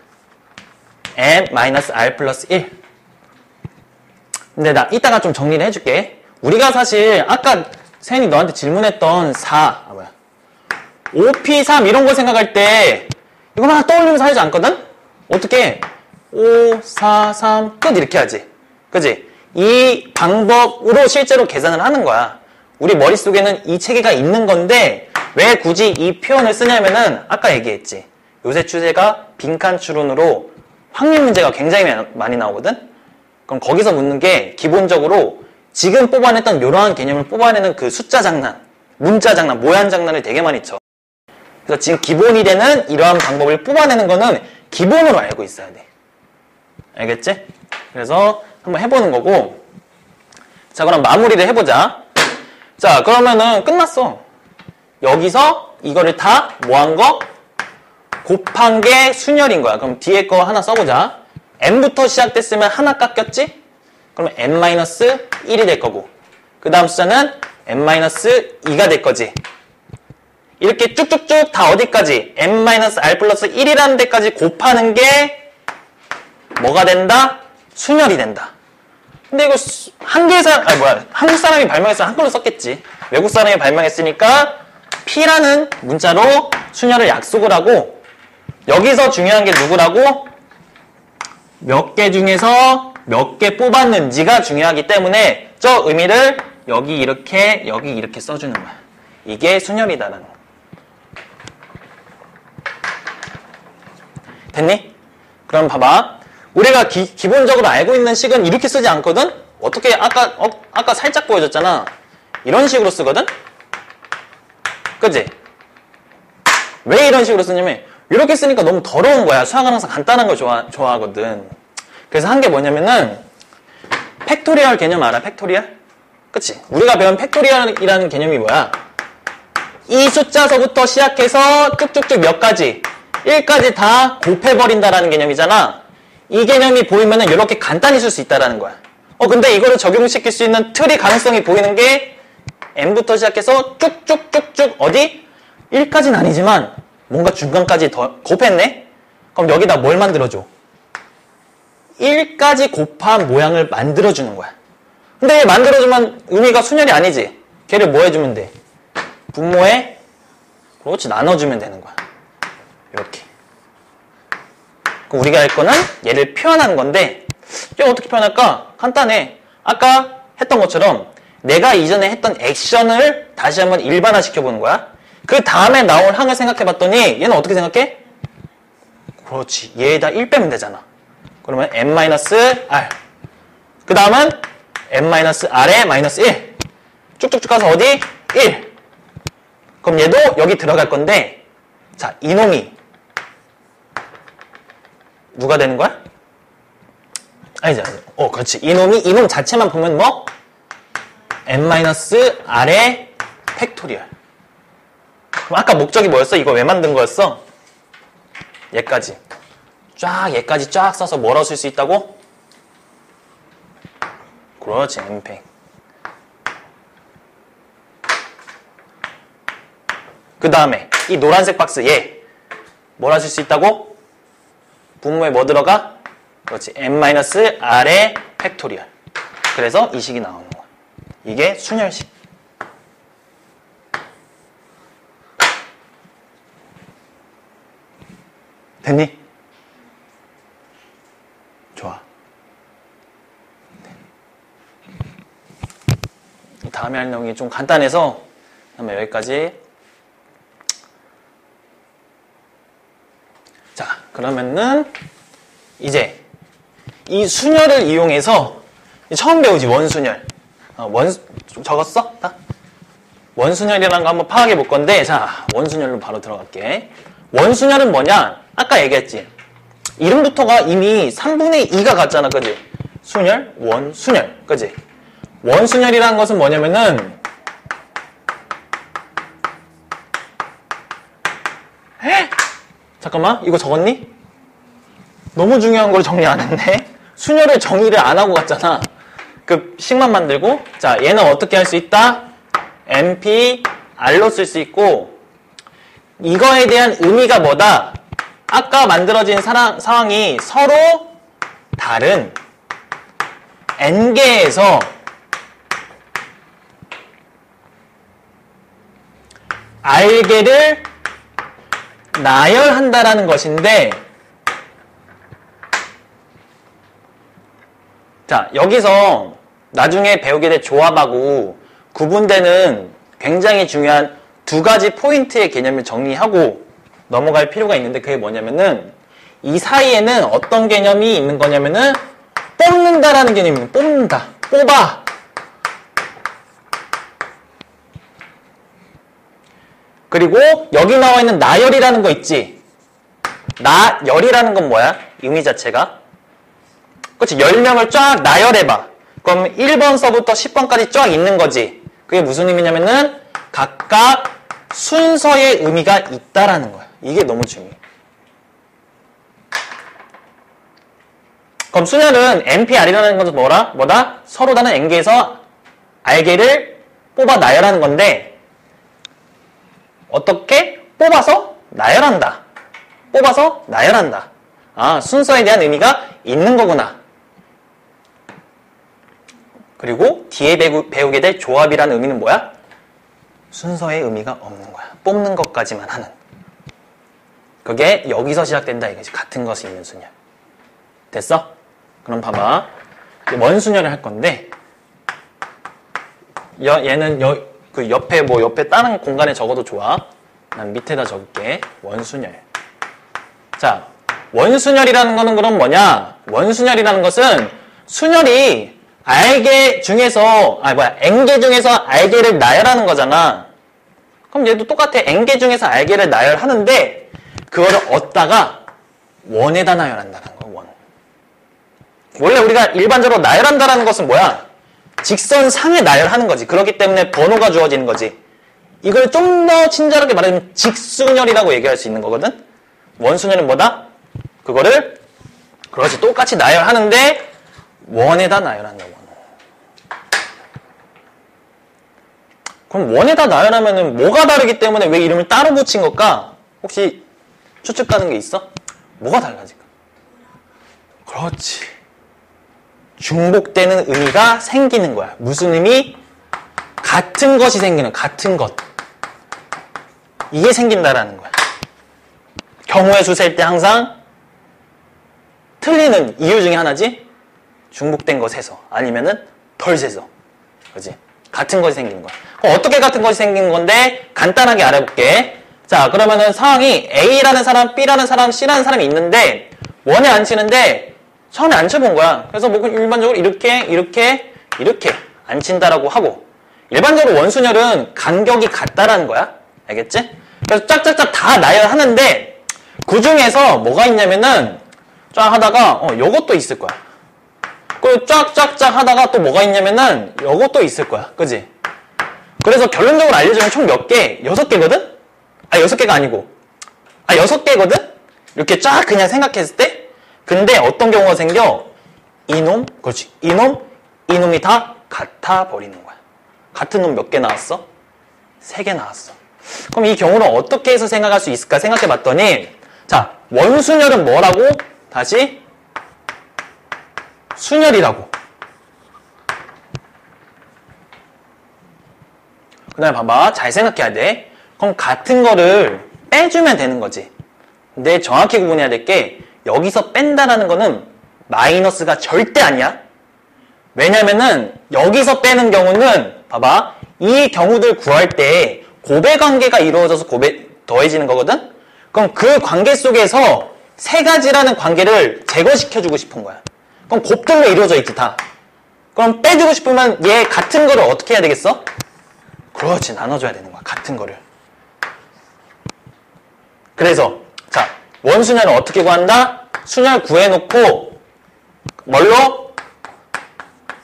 Speaker 1: N 마이너스 R 플러스 1. 근데 나 이따가 좀 정리를 해줄게. 우리가 사실 아까 세연이 너한테 질문했던 5P3 이런 거 생각할 때 이거만 하나 떠올리면서 하지 않거든? 어떻게? 5, 4, 3, 끝 이렇게 하지. 그지? 이 방법으로 실제로 계산을 하는 거야. 우리 머릿속에는 이 체계가 있는 건데 왜 굳이 이 표현을 쓰냐면은 아까 얘기했지. 요새 추세가 빈칸 추론으로 확률 문제가 굉장히 많이 나오거든? 그럼 거기서 묻는 게 기본적으로 지금 뽑아냈던 이러한 개념을 뽑아내는 그 숫자 장난, 문자 장난, 모양 장난을 되게 많이 쳐. 그래서 지금 기본이 되는 이러한 방법을 뽑아내는 거는 기본으로 알고 있어야 돼. 알겠지? 그래서 한번 해보는 거고. 자, 그럼 마무리를 해보자. 자, 그러면은 끝났어. 여기서 이거를 다 뭐 한 거? 곱한 게 순열인 거야. 그럼 뒤에 거 하나 써보자. n부터 시작됐으면 하나 깎였지? 그러면 n-1이 될 거고 그 다음 숫자는 n-2가 될 거지. 이렇게 쭉쭉쭉 다 어디까지? n-r 플러스 1이라는 데까지 곱하는 게 뭐가 된다? 순열이 된다. 근데 이거 한국 사람이 발명했으면 한글로 썼겠지. 외국 사람이 발명했으니까 P라는 문자로 순열을 약속을 하고 여기서 중요한 게 누구라고? 몇 개 중에서 몇 개 뽑았는지가 중요하기 때문에 저 의미를 여기 이렇게 써주는 거야. 이게 순열이다라는 거. 됐니? 그럼 봐봐. 우리가 기본적으로 알고 있는 식은 이렇게 쓰지 않거든? 어떻게 아까 살짝 보여줬잖아. 이런 식으로 쓰거든? 그치? 왜 이런 식으로 쓰냐면 이렇게 쓰니까 너무 더러운 거야. 수학은 항상 간단한 걸 좋아하거든. 그래서 한 게 뭐냐면은 팩토리얼 개념 알아? 팩토리얼? 그치? 우리가 배운 팩토리얼이라는 개념이 뭐야? 이 숫자서부터 시작해서 쭉쭉쭉 몇 가지 1까지 다 곱해버린다라는 개념이잖아. 이 개념이 보이면은 이렇게 간단히 쓸 수 있다라는 거야. 근데 이거를 적용시킬 수 있는 틀이 가능성이 보이는 게 n부터 시작해서 쭉쭉쭉쭉 어디? 1까지는 아니지만 뭔가 중간까지 더 곱했네? 그럼 여기다 뭘 만들어줘? 1까지 곱한 모양을 만들어주는 거야. 근데 얘 만들어주면 의미가 순열이 아니지? 걔를 뭐 해주면 돼? 분모에 그렇지 나눠주면 되는 거야. 이렇게. 그럼 우리가 할 거는 얘를 표현하는 건데 얘 어떻게 표현할까? 간단해. 아까 했던 것처럼 내가 이전에 했던 액션을 다시 한번 일반화 시켜보는 거야. 그 다음에 나올 항을 생각해봤더니 얘는 어떻게 생각해? 그렇지. 얘에다 1 빼면 되잖아. 그러면 n-r 그 다음은 n-r에 마이너스 1 쭉쭉쭉 가서 어디? 1 그럼 얘도 여기 들어갈 건데 자 이놈이 누가 되는 거야? 아니지. 그렇지. 이놈 자체만 보면 뭐? n-r의 팩토리얼. 그럼 아까 목적이 뭐였어? 이거 왜 만든 거였어? 얘까지. 얘까지 쫙 써서 뭐라고 쓸 수 있다고? 그렇지. n팩. 그 다음에 이 노란색 박스 얘 뭐라 쓸 수 있다고? 분모에 뭐 들어가? 그렇지. n-r의 팩토리얼. 그래서 이 식이 나오는 거야. 이게 순열식. 됐니? 좋아. 다음에 할 내용이 좀 간단해서 한번 여기까지. 자, 그러면은 이제 이 순열을 이용해서 처음 배우지 원순열. 좀 적었어? 다? 원순열이라는 거 한번 파악해 볼 건데 자, 원순열로 바로 들어갈게. 원순열은 뭐냐? 아까 얘기했지. 이름부터가 이미 3분의 2가 같잖아, 그지? 순열, 원순열, 그지? 원순열이라는 것은 뭐냐면은 잠깐만, 이거 적었니? 너무 중요한 걸 정리 안 했네. 순열을 정의를 안 하고 갔잖아. 그 식만 만들고 자, 얘는 어떻게 할 수 있다? NP, R로 쓸 수 있고 이거에 대한 의미가 뭐다? 아까 만들어진 상황이 서로 다른 N개에서 R개를 나열한다라는 것인데 자, 여기서 나중에 배우게 될 조합하고 구분되는 굉장히 중요한 두 가지 포인트의 개념을 정리하고 넘어갈 필요가 있는데 그게 뭐냐면은 이 사이에는 어떤 개념이 있는 거냐면은 뽑는다라는 개념이에요. 뽑는다. 뽑아. 그리고 여기 나와 있는 나열이라는 거 있지? 나열이라는 건 뭐야? 의미 자체가? 그렇지. 10명을 쫙 나열해봐. 그럼 1번서부터 10번까지 쫙 있는 거지. 그게 무슨 의미냐면은 각각 순서의 의미가 있다라는 거야. 이게 너무 중요해. 그럼 순열은 NP-R이라는 것은 뭐다? 서로 다른 N개에서 R개를 뽑아 나열하는 건데 어떻게? 뽑아서 나열한다. 뽑아서 나열한다. 아, 순서에 대한 의미가 있는 거구나. 그리고 뒤에 배우게 될 조합이라는 의미는 뭐야? 순서의 의미가 없는 거야. 뽑는 것까지만 하는. 그게 여기서 시작된다 이거지. 같은 것이 있는 순열. 됐어? 그럼 봐봐. 원순열을 할 건데 얘는 그 옆에 다른 공간에 적어도 좋아. 난 밑에다 적을게. 원순열. 자, 원순열이라는 거는 그럼 뭐냐? 원순열이라는 것은 순열이 알개 중에서 N개 중에서 알개를 나열하는 거잖아. 그럼 얘도 똑같아. N개 중에서 알개를 나열하는데 그거를 얻다가 원에다 나열한다는 거야. 원. 원래 우리가 일반적으로 나열한다라는 것은 뭐야? 직선상에 나열하는 거지. 그렇기 때문에 번호가 주어지는 거지. 이걸 좀 더 친절하게 말하면 직순열이라고 얘기할 수 있는 거거든. 원순열은 뭐다? 그거를 그렇지 똑같이 나열하는데 원에다 나열한다. 원. 그럼 원에다 나열하면은 뭐가 다르기 때문에 왜 이름을 따로 붙인 걸까? 혹시 추측 가는 게 있어? 뭐가 달라질까? 그렇지. 중복되는 의미가 생기는 거야. 무슨 의미? 같은 것이 생기는, 같은 것. 이게 생긴다라는 거야. 경우의 수 셀 때 항상 틀리는 이유 중에 하나지? 중복된 것에서. 아니면은 덜 세서. 그지? 같은 것이 생기는 거야. 그럼 어떻게 같은 것이 생기는 건데? 간단하게 알아볼게. 자, 그러면은 상황이 A라는 사람, B라는 사람, C라는 사람이 있는데 원에 안 치는데 처음에 안 쳐본 거야. 그래서 뭐 일반적으로 이렇게 안 친다라고 하고 일반적으로 원순열은 간격이 같다라는 거야. 알겠지? 그래서 짝짝짝 다 나열하는데 그 중에서 뭐가 있냐면은 쫙 하다가 요것도 있을 거야. 그리고 쫙쫙쫙 하다가 또 뭐가 있냐면은 요것도 있을 거야. 그지? 그래서 결론적으로 알려주면 총 몇 개? 6개거든? 6개가 아니고 6개거든? 이렇게 쫙 그냥 생각했을 때 근데 어떤 경우가 생겨? 이놈, 그렇지. 이놈이 다 같아 버리는 거야. 같은 놈 몇 개 나왔어? 3개 나왔어. 그럼 이 경우를 어떻게 해서 생각할 수 있을까 생각해 봤더니 자, 원순열은 뭐라고? 다시 순열이라고. 그 다음에 봐봐. 잘 생각해야 돼. 그럼 같은 거를 빼주면 되는 거지. 근데 정확히 구분해야 될 게 여기서 뺀다라는 거는 마이너스가 절대 아니야. 왜냐면은 여기서 빼는 경우는 봐봐. 이 경우들 구할 때 고배 관계가 이루어져서 더해지는 거거든? 그럼 그 관계 속에서 세 가지라는 관계를 제거시켜주고 싶은 거야. 그럼 곱들로 이루어져 있지 다. 그럼 빼주고 싶으면 얘 같은 거를 어떻게 해야 되겠어? 그렇지. 나눠줘야 되는 거야. 같은 거를. 그래서 자 원순열은 어떻게 구한다? 순열 구해놓고 뭘로?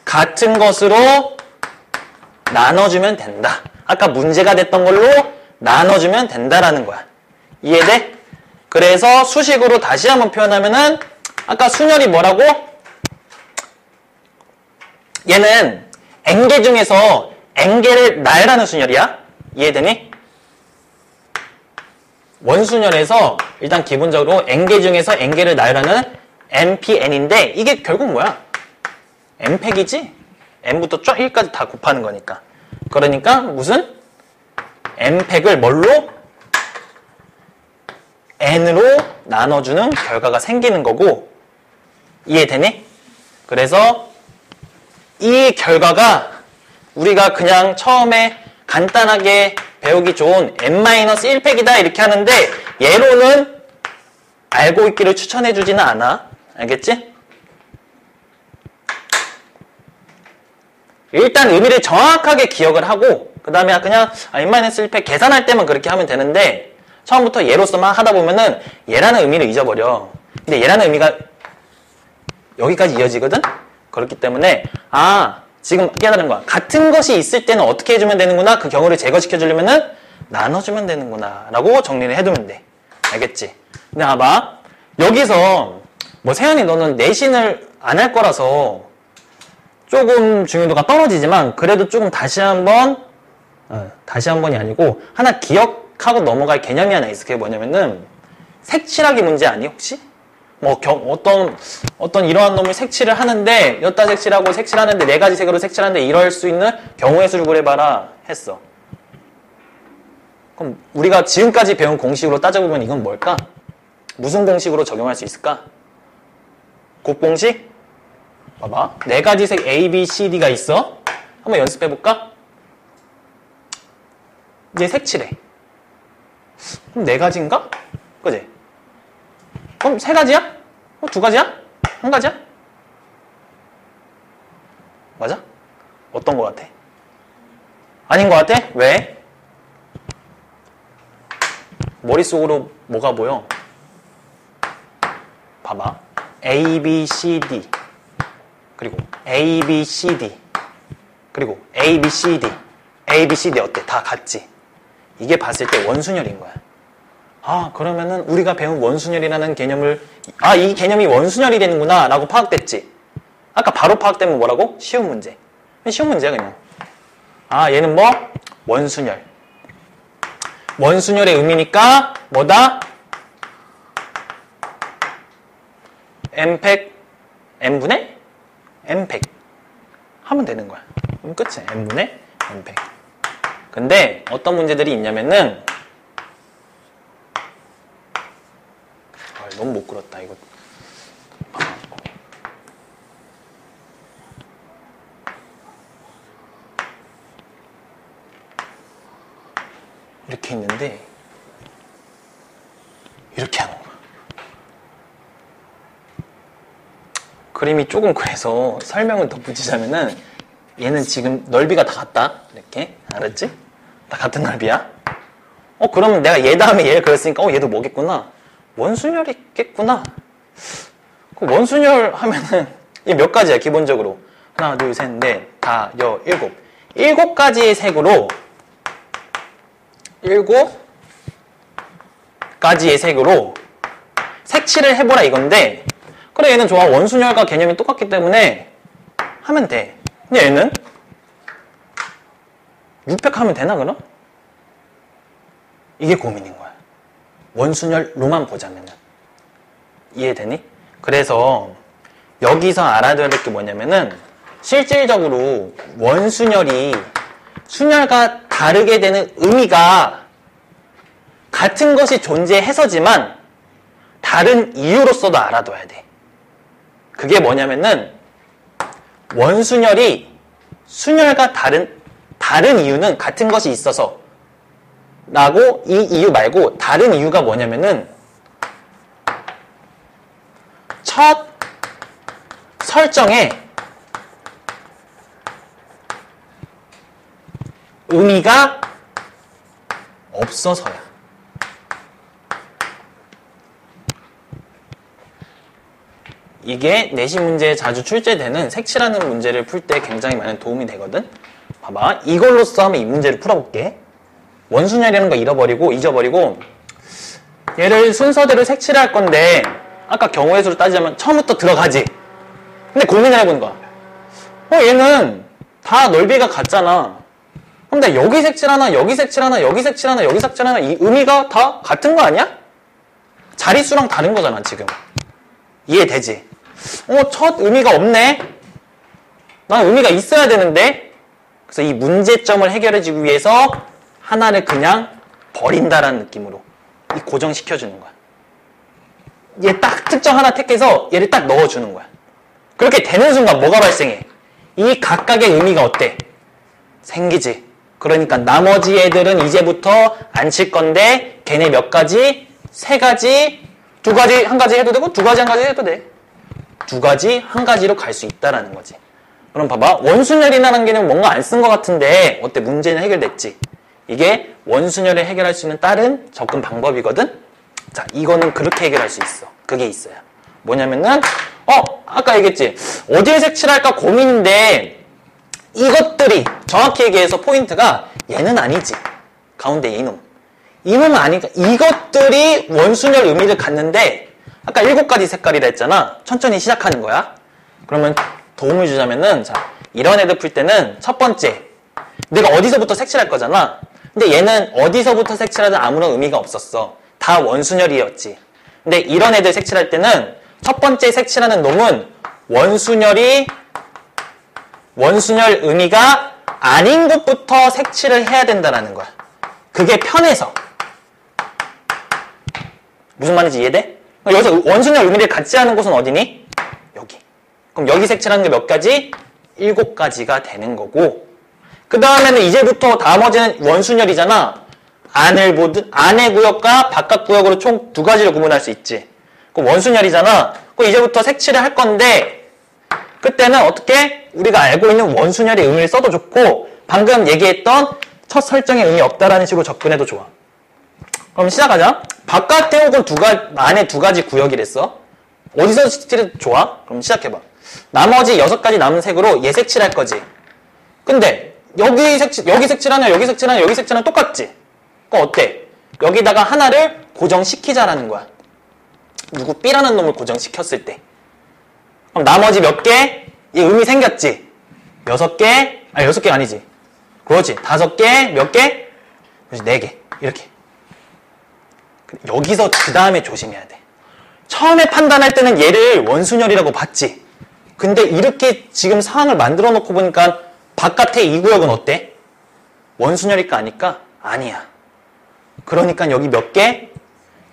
Speaker 1: 같은 것으로 나눠주면 된다. 아까 문제가 됐던 걸로 나눠주면 된다라는 거야. 이해돼? 그래서 수식으로 다시 한번 표현하면은 아까 순열이 뭐라고? 얘는 N개 중에서 N개를 나열하는 순열이야. 이해되니? 원순열에서 일단 기본적으로 N개 중에서 N개를 나열하는 NPN인데 이게 결국 뭐야? N팩이지? N부터 쫙 1까지 다 곱하는 거니까. 그러니까 무슨? N팩을 뭘로? N으로 나눠주는 결과가 생기는 거고 이해되니? 그래서 이 결과가 우리가 그냥 처음에 간단하게 배우기 좋은 N-1팩이다 이렇게 하는데 얘로는 알고 있기를 추천해주지는 않아. 알겠지? 일단 의미를 정확하게 기억을 하고 그 다음에 그냥 N-1팩 계산할 때만 그렇게 하면 되는데 처음부터 얘로서만 하다 보면은 얘라는 의미를 잊어버려. 근데 얘라는 의미가 여기까지 이어지거든? 그렇기 때문에 지금 깨달은 거야. 같은 것이 있을 때는 어떻게 해주면 되는구나. 그 경우를 제거시켜 주려면은 나눠주면 되는구나 라고 정리를 해두면 돼. 알겠지? 근데 봐봐. 여기서 뭐 세연이 너는 내신을 안 할 거라서 조금 중요도가 떨어지지만 그래도 조금 다시 한번이 아니고 하나 기억하고 넘어갈 개념이 하나 있어. 그게 뭐냐면은 색칠하기 문제 아니 혹시? 뭐 어떤 이러한 놈을 색칠을 하는데 여기다 색칠하고 색칠하는데 4가지 색으로 색칠하는데 이럴 수 있는 경우의 수를 구해봐라 했어. 그럼 우리가 지금까지 배운 공식으로 따져보면 이건 뭘까? 무슨 공식으로 적용할 수 있을까? 곱공식? 봐봐. 네 가지 색 A, B, C, D가 있어. 한번 연습해볼까? 얘 색칠해. 그럼 네 가지인가? 그지? 그럼 세 가지야? 두 가지야? 한 가지야? 맞아? 어떤 거 같아? 아닌 거 같아? 왜? 머릿속으로 뭐가 보여? 봐봐. A, B, C, D. 그리고 A, B, C, D. 그리고 A, B, C, D. A, B, C, D 어때? 다 같지? 이게 봤을 때 원순열인 거야. 아, 그러면은 우리가 배운 원순열이라는 개념을, 아, 이 개념이 원순열이 되는구나 라고 파악됐지? 아까 바로 파악되면 뭐라고? 쉬운 문제. 쉬운 문제야, 그냥. 아, 얘는 뭐? 원순열. 원순열의 의미니까 뭐다? M팩, M분의 M팩 하면 되는 거야. 그럼 끝이야. M분의 M팩. 근데 어떤 문제들이 있냐면은 너무 못 그렸다 이거. 이렇게 있는데 이렇게 하는 거야. 그림이 조금 그래서 설명을 덧붙이자면은 얘는 지금 넓이가 다 같다. 이렇게 알았지? 다 같은 넓이야. 그러면 내가 얘 다음에 얘를 그렸으니까 얘도 뭐겠구나. 원순열이 있겠구나. 그 원순열 하면은 얘 몇 가지야 기본적으로. 하나, 둘, 셋, 넷, 다, 여, 일곱. 7가지의 색으로 7가지의 색으로 색칠을 해보라 이건데, 그래 얘는 좋아. 원순열과 개념이 똑같기 때문에 하면 돼. 근데 얘는 600 하면 되나 그럼? 이게 고민인 거야. 원순열로만 보자면은. 이해되니? 그래서 여기서 알아둬야 될 게 뭐냐면은 실질적으로 원순열이 순열과 다르게 되는 의미가 같은 것이 존재해서지만 다른 이유로서도 알아둬야 돼. 그게 뭐냐면은 원순열이 순열과 다른 이유는 같은 것이 있어서 라고 이 이유 말고 다른 이유가 뭐냐면은 첫 설정에 의미가 없어서야. 이게 내신 문제에 자주 출제되는 색칠하는 문제를 풀 때 굉장히 많은 도움이 되거든. 봐봐. 이걸로써 한번 이 문제를 풀어볼게. 원순열이라는 거 잊어버리고 얘를 순서대로 색칠할 건데 아까 경우의 수로 따지자면 처음부터 들어가지. 근데 고민을 해보는 거야. 얘는 다 넓이가 같잖아. 근데 여기 색칠하나 여기 색칠하나 여기 색칠하나 여기 색칠하나 이 의미가 다 같은 거 아니야? 자릿수랑 다른 거잖아 지금. 이해되지? 첫 의미가 없네? 난 의미가 있어야 되는데? 그래서 이 문제점을 해결해주기 위해서 하나를 그냥 버린다라는 느낌으로 이 고정시켜주는 거야. 얘 딱 특정 하나 택해서 얘를 딱 넣어주는 거야. 그렇게 되는 순간 뭐가 발생해? 이 각각의 의미가 어때? 생기지. 그러니까 나머지 애들은 이제부터 안 칠 건데 걔네 몇 가지? 3가지? 2가지? 1가지 해도 되고 2가지 1가지 해도 돼. 2가지 1가지로 갈 수 있다라는 거지. 그럼 봐봐. 원순열이라는 개념 뭔가 안 쓴 것 같은데 어때? 문제는 해결됐지. 이게 원순열을 해결할 수 있는 다른 접근 방법이거든. 자, 이거는 그렇게 해결할 수 있어. 그게 있어요. 뭐냐면은 아까 얘기했지. 어디에 색칠할까 고민인데 이것들이 정확히 얘기해서 포인트가 얘는 아니지. 가운데 이놈은 아니까 이것들이 원순열 의미를 갖는데 아까 7가지 색깔이라 했잖아. 천천히 시작하는 거야. 그러면 도움을 주자면은 자, 이런 애들 풀 때는 첫 번째 내가 어디서부터 색칠할 거잖아. 근데 얘는 어디서부터 색칠하든 아무런 의미가 없었어. 다 원순열이었지. 근데 이런 애들 색칠할 때는 첫 번째 색칠하는 놈은 원순열 의미가 아닌 곳부터 색칠을 해야 된다는 거야. 그게 편해서. 무슨 말인지 이해돼? 여기서 원순열 의미를 같이 하는 곳은 어디니? 여기. 그럼 여기 색칠하는 게 몇 가지? 7가지가 되는 거고, 그 다음에는 이제부터 나머지는 원순열이잖아. 안의 구역과 바깥 구역으로 총 2가지를 구분할 수 있지. 그럼 원순열이잖아. 그럼 이제부터 색칠을 할 건데, 그때는 어떻게? 우리가 알고 있는 원순열의 의미를 써도 좋고, 방금 얘기했던 첫 설정에 의미 없다라는 식으로 접근해도 좋아. 그럼 시작하자. 바깥에 혹은 안에 2가지 구역이랬어. 어디서 색칠해도 좋아? 그럼 시작해봐. 나머지 6가지 남은 색으로 얘 색칠할 거지. 근데 여기 색칠하냐, 여기 색칠하냐, 여기 색칠하냐 똑같지? 그럼 어때? 여기다가 하나를 고정시키자라는 거야. 누구 B라는 놈을 고정시켰을 때. 그럼 나머지 몇 개? 이 의미 생겼지? 6개? 아니 6개 아니지. 그렇지. 5개? 몇 개? 그렇지. 4개. 이렇게. 여기서 그 다음에 조심해야 돼. 처음에 판단할 때는 얘를 원순열이라고 봤지. 근데 이렇게 지금 상황을 만들어 놓고 보니까 바깥에 이 구역은 어때? 원순열일까 아닐까? 아니야. 그러니까 여기 몇 개?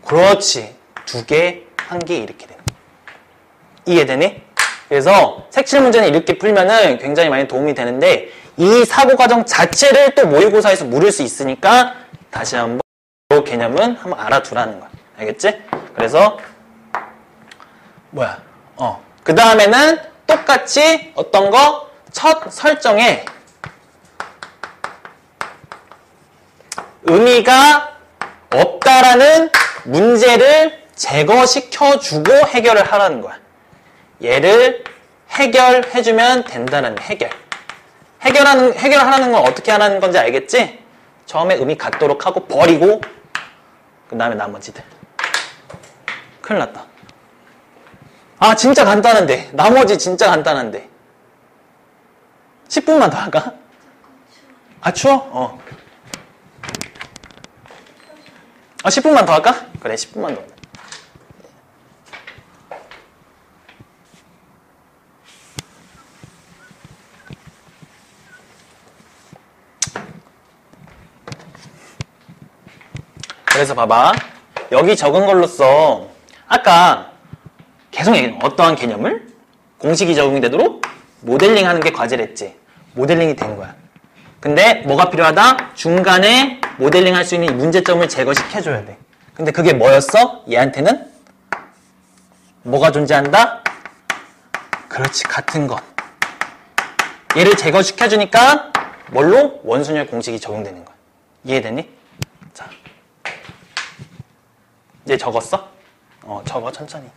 Speaker 1: 그렇지. 2개, 1개 이렇게 되는 거야. 이해되니? 그래서 색칠 문제는 이렇게 풀면은 굉장히 많이 도움이 되는데 이 사고 과정 자체를 또 모의고사에서 물을 수 있으니까 다시 한번 이 개념은 한번 알아두라는 거야. 알겠지? 그래서 그 다음에는 똑같이 어떤 거? 첫 설정에 의미가 없다라는 문제를 제거시켜주고 해결을 하라는 거야. 얘를 해결해주면 된다는 해결. 해결하라는 건 어떻게 하라는 건지 알겠지? 처음에 의미 같도록 하고 버리고 그 다음에 나머지들. 큰일 났다. 아 진짜 간단한데. 나머지 진짜 간단한데. 10분만 더 할까? 아 추워? 10분만 더 할까? 그래 10분만 더. 그래서 봐봐. 여기 적은 걸로써 아까 계속 얘기한 어떠한 개념을 공식이 적용이 되도록 모델링하는 게 과제랬지. 모델링이 된 거야. 근데 뭐가 필요하다? 중간에 모델링할 수 있는 이 문제점을 제거시켜줘야 돼. 근데 그게 뭐였어? 얘한테는 뭐가 존재한다? 그렇지. 같은 것. 얘를 제거시켜주니까 뭘로? 원순열 공식이 적용되는 거야. 이해되니? 자, 이제 적었어? 적어 천천히.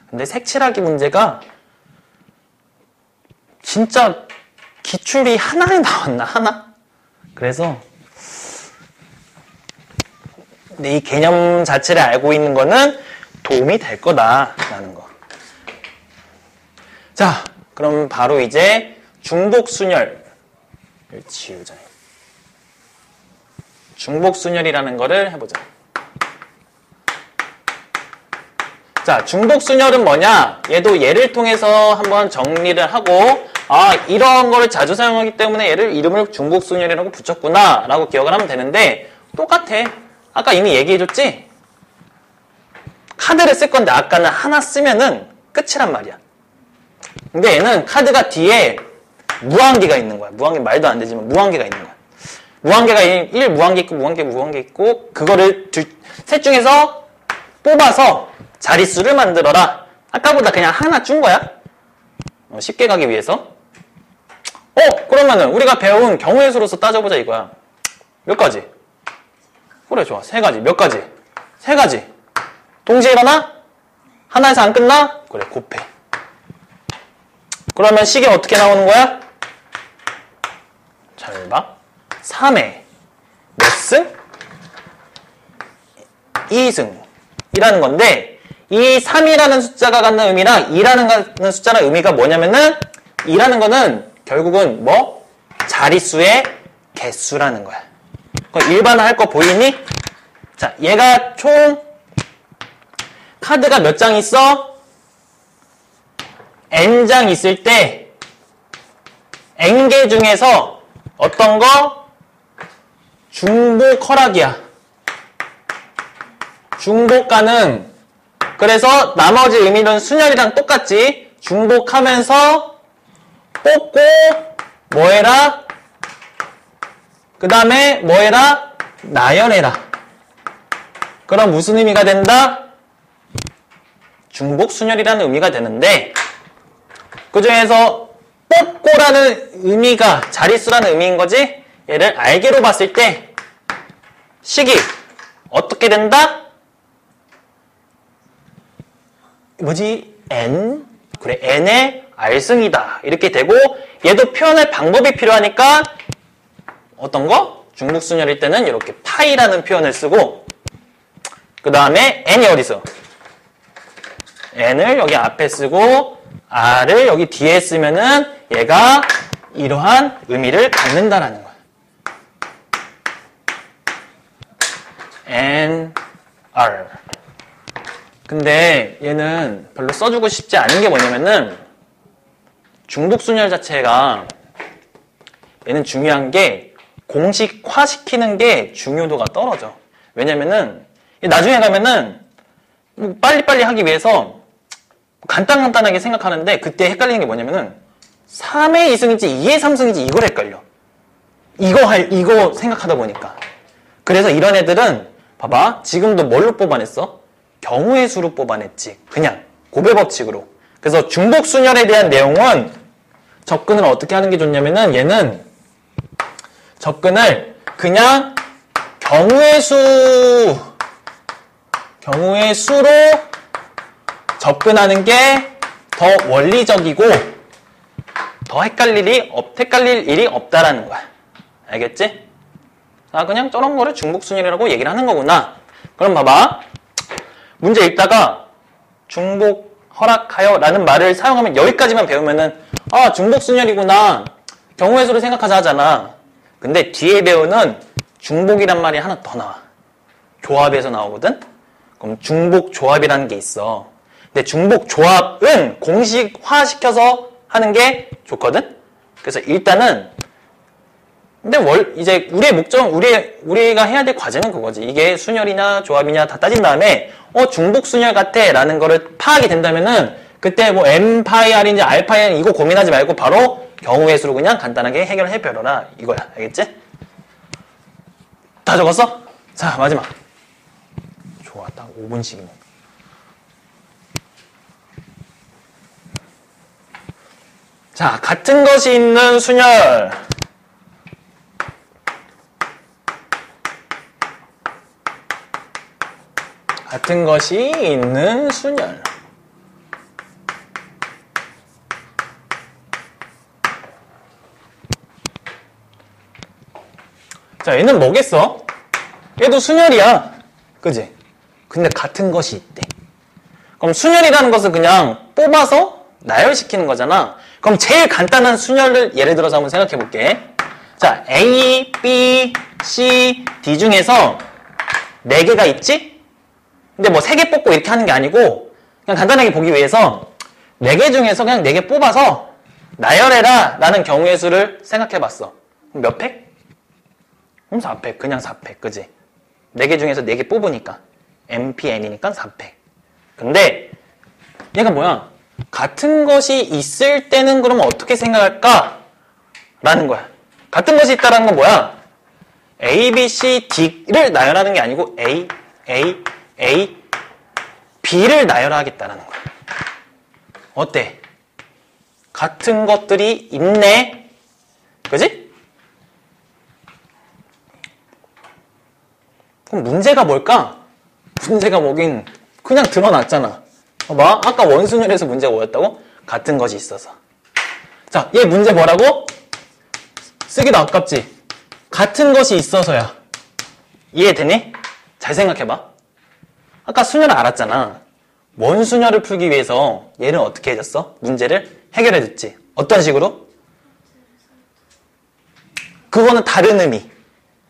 Speaker 1: 근데 색칠하기 문제가 진짜 기출이 하나에 나왔나? 하나? 그래서 근데 이 개념 자체를 알고 있는 거는 도움이 될 거다라는 거. 자, 그럼 바로 이제 중복순열을 지우자. 중복순열이라는 거를 해보자. 자, 중복순열은 뭐냐? 얘도 얘를 통해서 한번 정리를 하고 이런 거를 자주 사용하기 때문에 얘를 이름을 중복순열이라고 붙였구나 라고 기억을 하면 되는데 똑같아. 아까 이미 얘기해줬지? 카드를 쓸 건데 아까는 하나 쓰면은 끝이란 말이야. 근데 얘는 카드가 뒤에 무한계가 있는 거야. 무한계 말도 안 되지만 무한계가 있는 거야. 무한계가 1 무한계 있고 무한계 있고 그거를 셋 중에서 뽑아서 자릿수를 만들어라. 아까보다 그냥 하나 준 거야. 쉽게 가기 위해서. 그러면은 우리가 배운 경우의 수로서 따져보자 이거야. 몇 가지? 그래 좋아. 3가지. 몇 가지? 3가지. 동시에 일어나? 하나에서 안 끝나? 그래 곱해. 그러면 식이 어떻게 나오는 거야? 잘 봐. 3회 몇 승? 2승 이라는 건데 이 3이라는 숫자가 갖는 의미랑 2라는 숫자의 의미가 뭐냐면은 2라는 거는 결국은 뭐? 자릿수의 개수라는 거야. 일반화할 거 보이니? 자, 얘가 총 카드가 몇 장 있어? n장 있을 때 n개 중에서 어떤 거? 중복 허락이야. 중복 가능. 그래서 나머지 의미는 순열이랑 똑같지. 중복하면서 뽑고 뭐 해라? 그 다음에 뭐 해라? 나열해라. 그럼 무슨 의미가 된다? 중복 순열이라는 의미가 되는데 그 중에서 뽑고라는 의미가 자릿수라는 의미인 거지. 얘를 알개로 봤을 때 식이 어떻게 된다? 뭐지? n? 그래, n의 r승이다. 이렇게 되고 얘도 표현할 방법이 필요하니까 어떤 거? 중복순열일 때는 이렇게 파이라는 표현을 쓰고 그 다음에 n이 어디서? n을 여기 앞에 쓰고 r을 여기 뒤에 쓰면은 얘가 이러한 의미를 갖는다라는 거야. n, r. 근데 얘는 별로 써주고 싶지 않은 게 뭐냐면은 중복순열 자체가 얘는 중요한 게 공식화시키는 게 중요도가 떨어져. 왜냐면은 나중에 가면은 빨리빨리 하기 위해서 간단하게 생각하는데 그때 헷갈리는 게 뭐냐면은 3의 2승인지 2의 3승인지 이걸 헷갈려. 이거 생각하다 보니까. 그래서 이런 애들은 봐봐. 지금도 뭘로 뽑아냈어? 경우의 수로 뽑아냈지. 그냥 고배 법칙으로. 그래서 중복순열에 대한 내용은 접근을 어떻게 하는 게 좋냐면은 얘는 접근을 그냥 경우의 수로 접근하는 게 더 원리적이고 더 헷갈릴 일이 없다라는 거야. 알겠지? 아, 그냥 저런 거를 중복순열이라고 얘기를 하는 거구나. 그럼 봐봐. 문제 읽다가 중복 허락하여 라는 말을 사용하면 여기까지만 배우면은 아, 중복순열이구나. 경우의 수를 생각하자 하잖아. 근데 뒤에 배우는 중복이란 말이 하나 더 나와. 조합에서 나오거든? 그럼 중복조합이라는 게 있어. 근데 중복조합은 공식화시켜서 하는 게 좋거든? 그래서 일단은 근데 이제 우리의 목적, 우리가 해야 될 과제는 그거지. 이게 순열이냐 조합이냐 다 따진 다음에 중복순열 같아 라는 거를 파악이 된다면은 그때 뭐 m파이 r인지 r파이 r인지 이거 고민하지 말고 바로 경우의 수로 그냥 간단하게 해결해 버려라 이거야. 알겠지? 다 적었어? 자, 마지막. 좋아, 딱 5분씩이네. 자, 같은 것이 있는 순열. 같은 것이 있는 순열. 자, 얘는 뭐겠어? 얘도 순열이야. 그지? 근데 같은 것이 있대. 그럼 순열이라는 것은 그냥 뽑아서 나열시키는 거잖아. 그럼 제일 간단한 순열을 예를 들어서 한번 생각해 볼게. 자, A, B, C, D 중에서 4개가 있지? 근데 뭐 3개 뽑고 이렇게 하는 게 아니고 그냥 간단하게 보기 위해서 4개 중에서 그냥 4개 뽑아서 나열해라 라는 경우의 수를 생각해 봤어. 그럼 몇 팩? 그럼 4팩. 그냥 4팩. 그지? 4개 중에서 4개 뽑으니까 MPN이니까 4팩. 근데 얘가 뭐야? 같은 것이 있을 때는 그러면 어떻게 생각할까? 라는 거야. 같은 것이 있다라는 건 뭐야? A, B, C, D를 나열하는 게 아니고 A, B를 나열하겠다라는 거야. 어때? 같은 것들이 있네. 그지? 그럼 문제가 뭘까? 문제가 뭐긴 그냥 드러났잖아. 봐봐. 아까 원순열에서 문제가 뭐였다고? 같은 것이 있어서. 자, 얘 문제 뭐라고? 쓰기도 아깝지? 같은 것이 있어서야. 이해되니? 잘 생각해봐. 아까 순열을 알았잖아. 원순열을 풀기 위해서 얘는 어떻게 해줬어? 문제를 해결해줬지. 어떤 식으로? 그거는 다른 의미.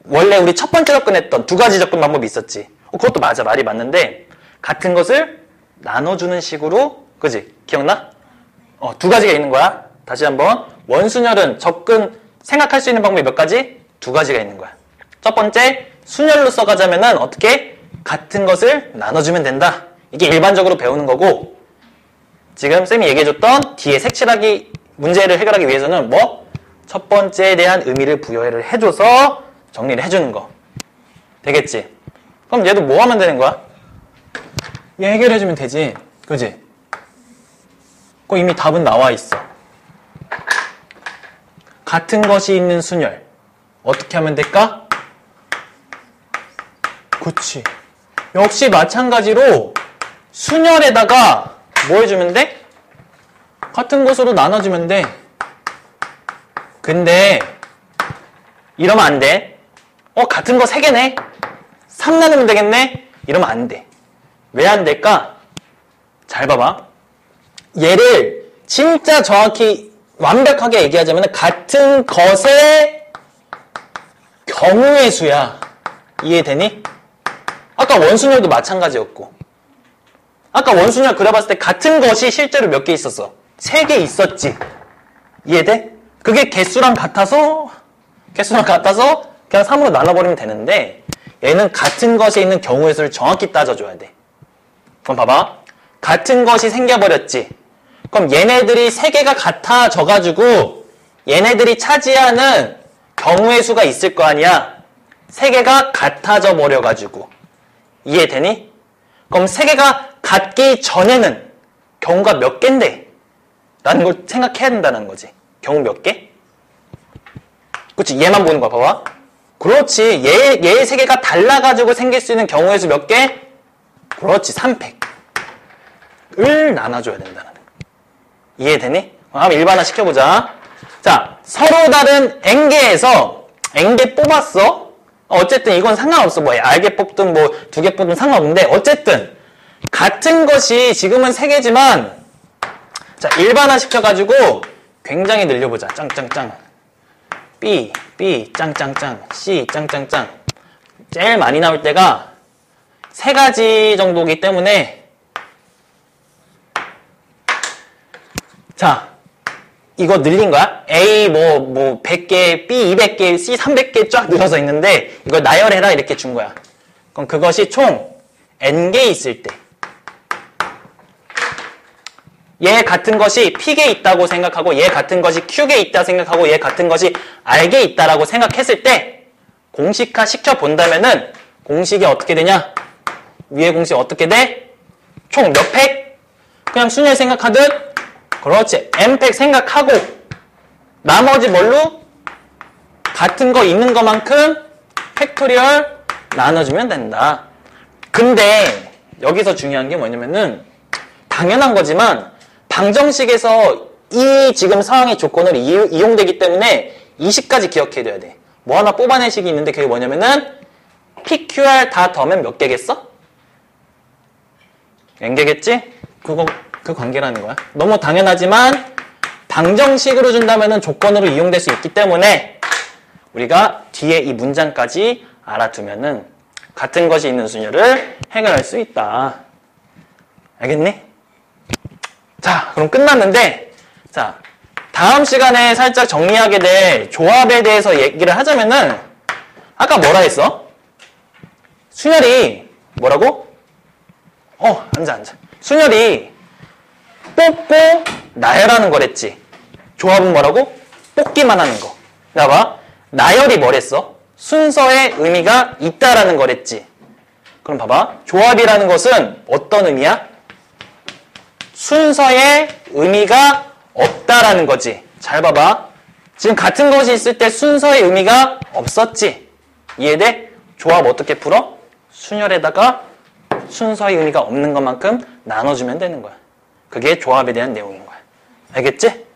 Speaker 1: 원래 우리 첫 번째 접근했던 두 가지 접근 방법이 있었지. 그것도 맞아. 말이 맞는데 같은 것을 나눠주는 식으로, 그지? 기억나? 두 가지가 있는 거야. 다시 한번. 원순열은 접근 생각할 수 있는 방법이 몇 가지? 두 가지가 있는 거야. 첫 번째, 순열로 써가자면은 어떻게? 같은 것을 나눠주면 된다. 이게 일반적으로 배우는 거고, 지금 쌤이 얘기해줬던 뒤에 색칠하기 문제를 해결하기 위해서는 뭐? 첫 번째에 대한 의미를 부여를 해줘서 정리를 해주는 거. 되겠지? 그럼 얘도 뭐 하면 되는 거야? 얘 해결해주면 되지. 그지? 그 이미 답은 나와 있어. 같은 것이 있는 순열. 어떻게 하면 될까? 그치. 역시 마찬가지로 순열에다가 뭐 해주면 돼? 같은 것으로 나눠주면 돼. 근데 이러면 안 돼. 같은 거 3개네. 3 나누면 되겠네. 이러면 안 돼. 왜 안 될까? 잘 봐봐. 얘를 진짜 정확히 완벽하게 얘기하자면 같은 것의 경우의 수야. 이해되니? 아까 원순열도 마찬가지였고, 아까 원순열 그려봤을 때 같은 것이 실제로 몇 개 있었어? 3개 있었지. 이해돼? 그게 개수랑 같아서 그냥 3으로 나눠버리면 되는데, 얘는 같은 것에 있는 경우의 수를 정확히 따져줘야 돼. 그럼 봐봐. 같은 것이 생겨버렸지. 그럼 얘네들이 3개가 같아져가지고 얘네들이 차지하는 경우의 수가 있을 거 아니야. 3개가 같아져 버려가지고. 이해되니? 그럼 3개가 같기 전에는 경우가 몇 개인데? 라는 걸 생각해야 된다는 거지. 경우 몇 개? 그렇지. 얘만 보는 거야. 봐봐. 그렇지. 얘의 3개가 달라가지고 생길 수 있는 경우의 수 몇 개? 그렇지. 300을 나눠줘야 된다는 거. 이해되니? 한번 일반화 시켜보자. 자, 서로 다른 N개에서 N개 뽑았어. 어쨌든 이건 상관없어. 뭐 알개 뽑든 뭐 2개 뽑든 상관없는데, 어쨌든 같은 것이 지금은 3개지만, 자, 일반화 시켜가지고 굉장히 늘려보자. 짱짱짱. B, 짱짱짱. C, 짱짱짱. 제일 많이 나올 때가 3가지 정도이기 때문에, 자, 이거 늘린 거야. A 100개, B 200개, C 300개 쫙 늘어서 있는데 이걸 나열해라 이렇게 준 거야. 그럼 그것이 총 N개 있을 때, 얘 같은 것이 P개 있다고 생각하고, 얘 같은 것이 Q개 있다 생각하고, 얘 같은 것이 R개 있다라고 생각했을 때 공식화 시켜본다면은 공식이 어떻게 되냐? 위에 공식 어떻게 돼? 총 몇 팩? 그냥 순열 생각하듯, 그렇지. N팩 생각하고 나머지 뭘로? 같은 거 있는 것만큼 팩토리얼 나눠주면 된다. 근데 여기서 중요한 게 뭐냐면은, 당연한 거지만 방정식에서 이 지금 상황의 조건으로 이용되기 때문에 이 식까지 기억해둬야 돼. 뭐 하나 뽑아낼 식이 있는데 그게 뭐냐면은 PQR 다 더하면 몇 개겠어? N개겠지? 그 관계라는 거야. 너무 당연하지만 방정식으로 준다면은 조건으로 이용될 수 있기 때문에 우리가 뒤에 이 문장까지 알아두면은 같은 것이 있는 순열을 해결할 수 있다. 알겠니? 자, 그럼 끝났는데, 자, 다음 시간에 살짝 정리하게 될 조합에 대해서 얘기를 하자면은, 아까 뭐라 했어? 순열이 뭐라고? 앉아. 순열이 뽑고 나열하는 거랬지. 조합은 뭐라고? 뽑기만 하는 거. 봐봐. 나열이 뭐랬어? 순서의 의미가 있다라는 거랬지. 그럼 봐봐. 조합이라는 것은 어떤 의미야? 순서의 의미가 없다라는 거지. 잘 봐봐. 지금 같은 것이 있을 때 순서의 의미가 없었지. 이해돼? 조합 어떻게 풀어? 순열에다가 순서의 의미가 없는 것만큼 나눠주면 되는 거야. 그게 조합에 대한 내용인 거야. 알겠지?